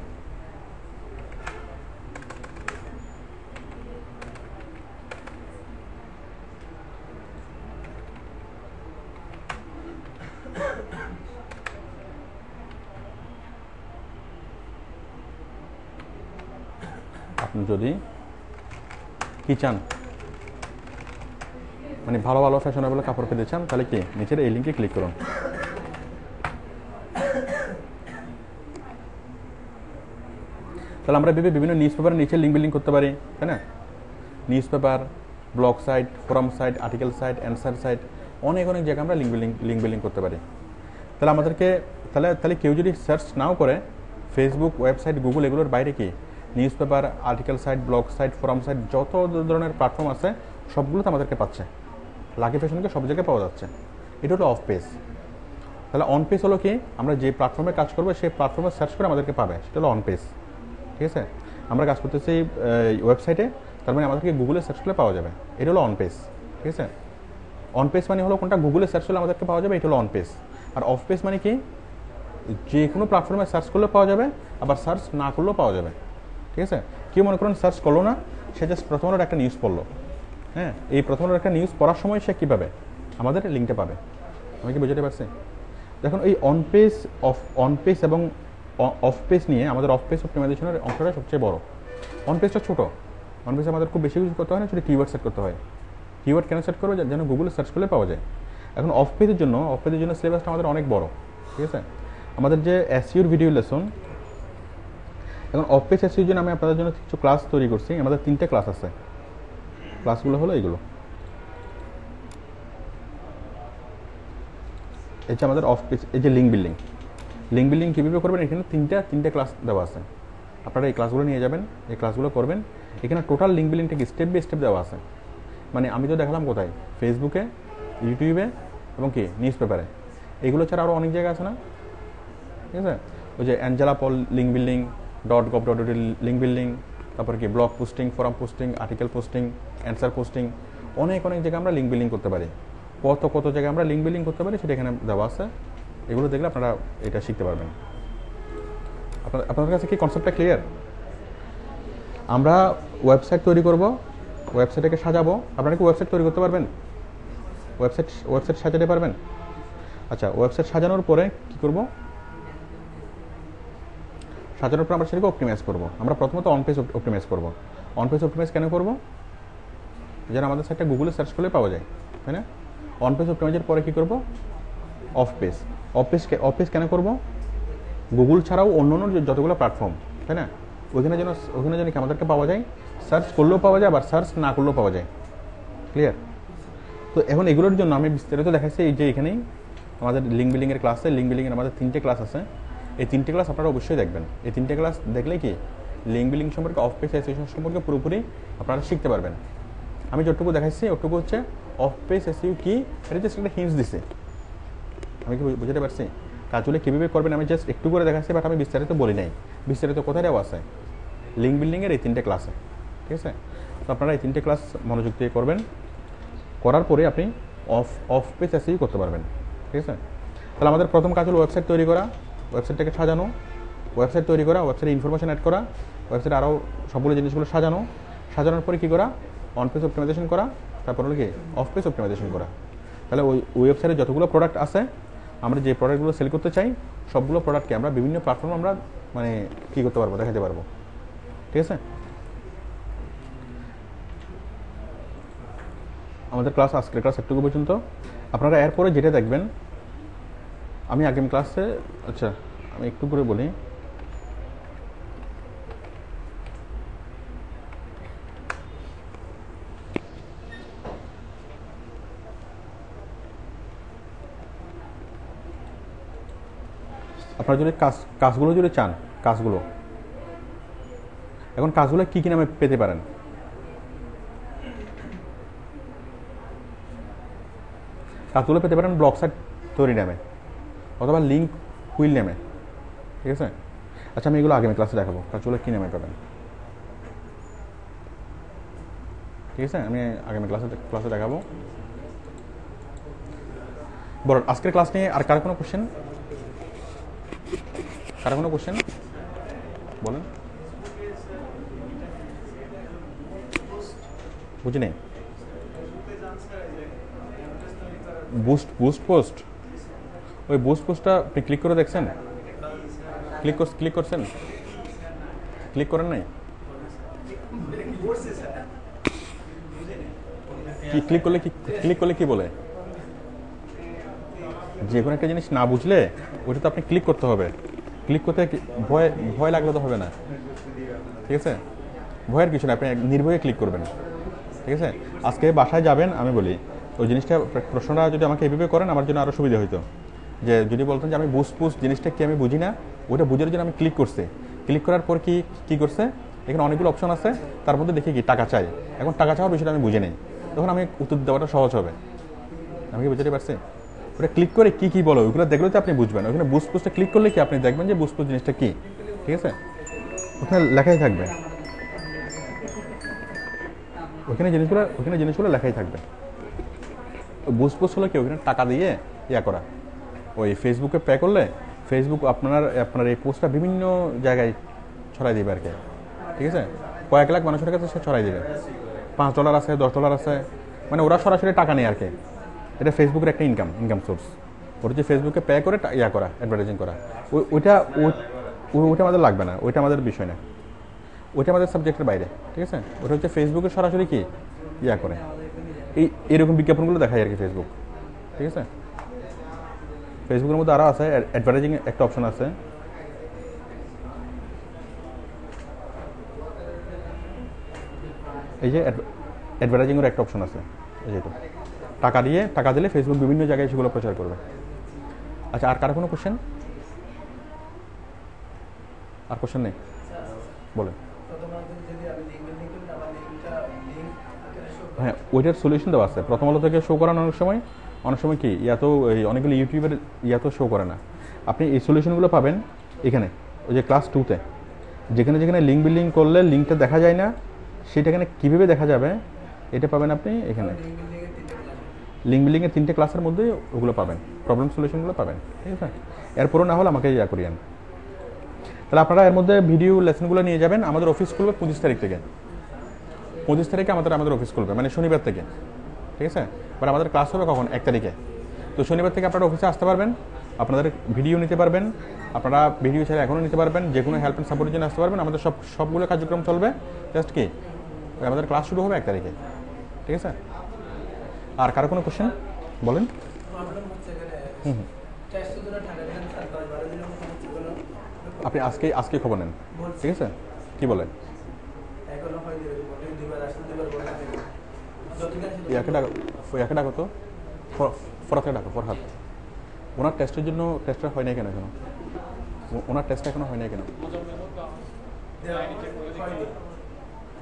আপনি যদি কি চান, মানে ভালো ভালো ফ্যাশনেবল কাপড় পেতে চান, তাহলে কি নিচের এই লিঙ্কে ক্লিক করুন। তাহলে আমরা বিভিন্ন নিউজ পেপারের নিচে লিঙ্ক বিল্ডিং করতে পারি, তাই না? News paper, blog site, forum site, article site, answer site, অনেক জায়গায় আমরা লিঙ্ক বিল্ডিং করতে পারি। তাহলে আমাদেরকে তাহলে কেউ যদি সার্চ নাও করে ফেসবুক, ওয়েবসাইট, গুগল, এগুলোর বাইরে কি news paper, article site, blog site, forum site, যত ধরনের প্ল্যাটফর্ম আছে সবগুলোতে আমাদেরকে পাচ্ছে। লাকি ফ্যাশনকে সব জায়গায় পাওয়া যাচ্ছে। এটা হলো অফ পেজ। তাহলে অন পেজ হলো কি, আমরা যে প্ল্যাটফর্মে কাজ করবো সেই প্ল্যাটফর্মে সার্চ করে আমাদেরকে পাবে, সেটা হলো অন পেজ। ঠিক আছে? আমরা কাজ করতেছি ওয়েবসাইটে, তার মানে আমাদেরকে গুগলে সার্চ করলে পাওয়া যাবে, এটা হলো অন পেজ। ঠিক আছে? অন পেজ মানে হলো কোনটা গুগলে সার্চ করলে আমাদেরকে পাওয়া যাবে, এটা হলো অন পেজ। আর অফ পেজ মানে কি, যে কোনো প্ল্যাটফর্মে সার্চ করলে পাওয়া যাবে, আবার সার্চ না করলেও পাওয়া যাবে। ঠিক আছে? কেউ মনে করেন সার্চ করলো না, সে জাস্ট প্রথম আলোর একটা নিউজ পড়লো। হ্যাঁ, এই প্রথম আলোর একটা নিউজ পড়ার সময় সে কী পাবে, আমাদের লিঙ্কটা পাবে। আমি কি বুঝতে পারছি? দেখুন, এই অন পেজ এবং অফ পেজ নিয়ে আমাদের অফ পেজ অপটিমাইজেশনের অংশটা সবচেয়ে বড়। অন পেজটা ছোটো, অন পেজে আমাদের খুব বেশি কিছু করতে হয় না, শুধু কিওয়ার্ড সেট করতে হয়। কিওয়ার্ড কেন সেট করবো? যেন গুগলে সার্চ করলে পাওয়া যায়। এখন অফ পেজের জন্য সিলেবাসটা আমাদের অনেক বড়, ঠিক আছে। আমাদের যে এসইওর ভিডিও লেসন, এখন অফ পেজ এসইওর জন্য আমি আপনাদের জন্য কিছু ক্লাস তৈরি করছি। আমাদের 3টে ক্লাস আছে। ক্লাসগুলো হলো এইগুলো। এই যে আমাদের অফ পেজ, এই যে লিঙ্ক বিল্ডিং কীভাবে করবেন, এখানে তিনটে ক্লাস দেওয়া আছে। আপনারা এই ক্লাসগুলো নিয়ে যাবেন, এই ক্লাসগুলো করবেন। এখানে টোটাল লিঙ্ক বিল্ডিংটা কি স্টেপ বাই স্টেপ দেওয়া আছে। মানে আমি তো দেখালাম কোথায়, ফেসবুকে, ইউটিউবে এবং কি নিউজ পেপারে। এগুলো ছাড়া আরও অনেক জায়গা আছে না, ঠিক আছে। ওই যে Angela Paul link building, .gov.in link building, তারপর কি blog posting, forum posting, article posting, answer posting, অনেক জায়গায় আমরা লিঙ্ক বিল্ডিং করতে পারি। কত জায়গায় আমরা লিঙ্ক বিল্ডিং করতে পারি সেটা এখানে দেওয়া আছে। এগুলো দেখলে আপনারা এটা শিখতে পারবেন। আপনাদের কাছে কি কনসেপ্টটা ক্লিয়ার? আমরা ওয়েবসাইট তৈরি করব, ওয়েবসাইটটাকে সাজাবো। আপনারা কি ওয়েবসাইট তৈরি করতে পারবেন? ওয়েবসাইট সাজাতে পারবেন? আচ্ছা, ওয়েবসাইট সাজানোর পরে কি করব? সাজানোর পর আমরা সেটাকে অপটিমাইজ করব। আমরা প্রথমত অন পেজ অপটিমাইজ করব। অন পেজ অপটিমাইজ কেন করব? যেন আমাদের সাইটটা গুগলে সার্চ করলে পাওয়া যায়, তাই না? অন পেজ অপটিমাইজের পরে কি করব? অফ পেজ কেন করব? গুগল ছাড়াও অন্য যতগুলো প্ল্যাটফর্ম, তাই না, ওইখানে যেন কি আমাদেরকে পাওয়া যায়, সার্চ করলেও পাওয়া যায়, আবার সার্চ না করলেও পাওয়া যায়। ক্লিয়ার? তো এখন এগুলোর জন্য আমি বিস্তারিত দেখাচ্ছি। এই যে এখানেই আমাদের লিঙ্ক বিল্ডিংয়ের ক্লাস আছে। লিঙ্ক বিল্ডিংয়ের আমাদের 3টে ক্লাস আছে। এই 3টে ক্লাস আপনারা অবশ্যই দেখবেন। এই 3টে ক্লাস দেখলে কি লিঙ্ক বিল্ডিং সম্পর্কে, অফ পেজ এসইও সম্পর্কে পুরোপুরি আপনারা শিখতে পারবেন। আমি যতটুকু দেখাচ্ছি ওটুকু হচ্ছে অফ পেজ এসইও কি, এটা জাস্ট একটা হিন্টস দিছে। আমি কি বুঝতে পারছি? কাজগুলো কীভাবে করবেন আমি জাস্ট একটু করে দেখাচ্ছি, বাট আমি বিস্তারিত বলি নাই। বিস্তারিত কোথায় দেওয়া আছে? লিঙ্ক বিল্ডিংয়ের এই 3টে ক্লাসে, ঠিক আছে। তো আপনারা এই 3টে ক্লাস মনোযোগ দিয়ে করবেন। করার পরে আপনি অফ পেজ এসইও করতে পারবেন, ঠিক আছে। তাহলে আমাদের প্রথম কাজ হলো ওয়েবসাইট তৈরি করা, ওয়েবসাইটটাকে সাজানো, ওয়েবসাইট তৈরি করা, ওয়েবসাইটে ইনফরমেশন অ্যাড করা, ওয়েবসাইটে আরও সবগুলো জিনিসগুলো সাজানোর পরে কী করা? অন পেজ অপটিমাইজেশন করা, তারপর হলো কি অফ পেজ অপটিমাইজেশন করা। তাহলে ওই ওয়েবসাইটে যতগুলো প্রোডাক্ট আছে, আমরা যে প্রোডাক্টগুলো সেল করতে চাই, সবগুলো প্রোডাক্টকে আমরা বিভিন্ন প্ল্যাটফর্মে আমরা মানে কী করতে পারবো, দেখাতে পারবো, ঠিক আছে। আমাদের আজকের ক্লাস একটু পর্যন্ত। আপনারা এরপরে যেটা দেখবেন, আমি আগামী ক্লাসে, আচ্ছা আমি একটু করে বলি, আপনারা যদি কাজগুলো যদি চান, এখন কাজগুলো কী নামে পেতে পারেন? কাজগুলো পেতে পারেন ব্লগ সাইট তৈরি নামে অথবা লিঙ্ক হুইল নামে, ঠিক আছে। আচ্ছা, আমি এগুলো আগামী ক্লাসে দেখাবো কাজগুলো কী নামে পাবেন, ঠিক আছে। আমি আগামী ক্লাসে দেখাবো। বলুন, আজকের ক্লাস নিয়ে আর কার কোনো কোশ্চেন বলেন? বুঝি নেই। বুস্ট পোস্ট, ওই বুস্ট পোস্টটা আপনি ক্লিক করে দেখছেন? ক্লিক করছেন? ক্লিক করেন নাই? কি ক্লিক করলে কি বলে? যে কোনো একটা জিনিস না বুঝলে ওইটা তো আপনি ক্লিক করতে হবে। ক্লিক করতে ভয় লাগলে তো হবে না, ঠিক আছে। ভয়ের কিছু না, আপনি নির্ভয়ে ক্লিক করবেন, ঠিক আছে। আজকে বাসায় যাবেন, আমি বলি ওই জিনিসটা, প্রশ্নটা যদি আমাকে এইভাবে করেন আমার জন্য আরও সুবিধা হইতো। যে যদি বলতেন যে আমি বুস্ট জিনিসটা কি আমি বুঝি না, ওইটা বুঝার জন্য আমি ক্লিক করার পর কি করছে, এখানে অনেকগুলো অপশন আছে, তার মধ্যে দেখি কি টাকা চাই। এখন টাকা চাওয়ার বিষয়টা আমি বুঝি নেই, তখন আমি উত্তর দেওয়াটা সহজ হবে। আমি কি বুঝতে পারছি? ওটা ক্লিক করে কি বলো ওইগুলো দেখলে তো আপনি বুঝবেন। ওখানে বুস্ট পোস্টে ক্লিক করলে কি আপনি দেখবেন যে বুস্ট পোস্ট জিনিসটা কি, ঠিক আছে। ওখানে লেখাই থাকবে, ওখানে জিনিসগুলো লেখাই থাকবে। বুস্ট পোস্ট হলো কি, ওখানে টাকা দিয়ে করা। ওই ফেসবুকে পে করলে ফেসবুক আপনার এই পোস্টটা বিভিন্ন জায়গায় ছড়াই দিবে আর কি, ঠিক আছে। কয়েক লাখ মানুষের কাছে সে ছড়াই দিবে। $5 আছে, $10 আছে, মানে ওরা সরাসরি টাকা নেই আর কি। এটা ফেসবুকের একটা ইনকাম সোর্স। ওটা যে ফেসবুকে পে করে করা, অ্যাডভার্টাইজিং করা, ওইটা আমাদের লাগবে না, ওইটা আমাদের বিষয় না। ওইটা আমাদের সাবজেক্টের বাইরে, ঠিক আছে? ওটা হচ্ছে ফেসবুকে সরাসরি কি ইয়া করে, এরকম বিজ্ঞাপনগুলো দেখায় আর কি ফেসবুক, ঠিক আছে? ফেসবুকের মধ্যে আরও আছে অ্যাডভার্টাইজিং একটা অপশন আছে, এই যে অ্যাডভার্টাইজিংয়ের একটা অপশন আছে, এই যে টাকা দিলে ফেসবুক বিভিন্ন জায়গায় সেগুলো প্রচার করবে। আচ্ছা, আর কারো কোনো কোশ্চেন? আর কোশ্চেন নেই? বলেন। হ্যাঁ, ওইটার সলিউশন দেওয়া আছে। প্রথম আলো থেকে শো করানো অনেক সময় কি অনেকগুলো ইউটিউবের তো শো করে না। আপনি এই সলিউশনগুলো পাবেন এখানে, ওই যে ক্লাস 2-তে, যেখানে যেখানে লিঙ্ক বিল্ডিং করলে লিঙ্কটা দেখা যায় না, সেটা এখানে কীভাবে দেখা যাবে এটা পাবেন আপনি এখানে। লিঙ্ক বিল্ডিংয়ের 3টে ক্লাসের মধ্যে ওগুলো পাবেন, প্রবলেম সলিউশনগুলো পাবেন, ঠিক আছে? এরপরও না হলে আমাকে ইয়া করিয়েন। তাহলে আপনারা এর মধ্যে ভিডিও লেসনগুলো নিয়ে যাবেন। আমাদের অফিস খুলবে 25 তারিখ থেকে। 25 তারিখে আমাদের অফিস খুলবে, মানে শনিবার থেকে, ঠিক আছে? এবার আমাদের ক্লাস হবে কখন? 1 তারিখে। তো শনিবার থেকে আপনারা অফিসে আসতে পারবেন, আপনাদের ভিডিও নিতে পারবেন, আপনারা ভিডিও ছাড়া এখনও নিতে পারবেন, যে কোনো হেল্প অ্যান্ড সাপোর্টের জন্য আসতে পারবেন। আমাদের সবগুলো কার্যক্রম চলবে। জাস্ট কি আমাদের ক্লাস শুরু হবে 1 তারিখে, ঠিক আছে? আর কারো কোনো কোশ্চেন বলেন? আপনি আজকে খবর নেন, ঠিক আছে? কি বলেন? ইয়াকে ডাকো তো, ফরহাদকে ডাকো। ফরহাদ, ওনার টেস্টটা হয় নাই কেন এখনো? ওনার টেস্ট এখনো হয় নাই কেন?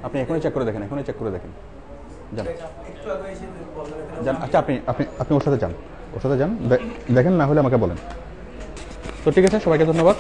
আপনি এখনই চেক করে দেখেন, যান। আচ্ছা, আপনি ওর সাথে যান, দেখেন, না হলে আমাকে বলেন। তো ঠিক আছে, সবাইকে ধন্যবাদ।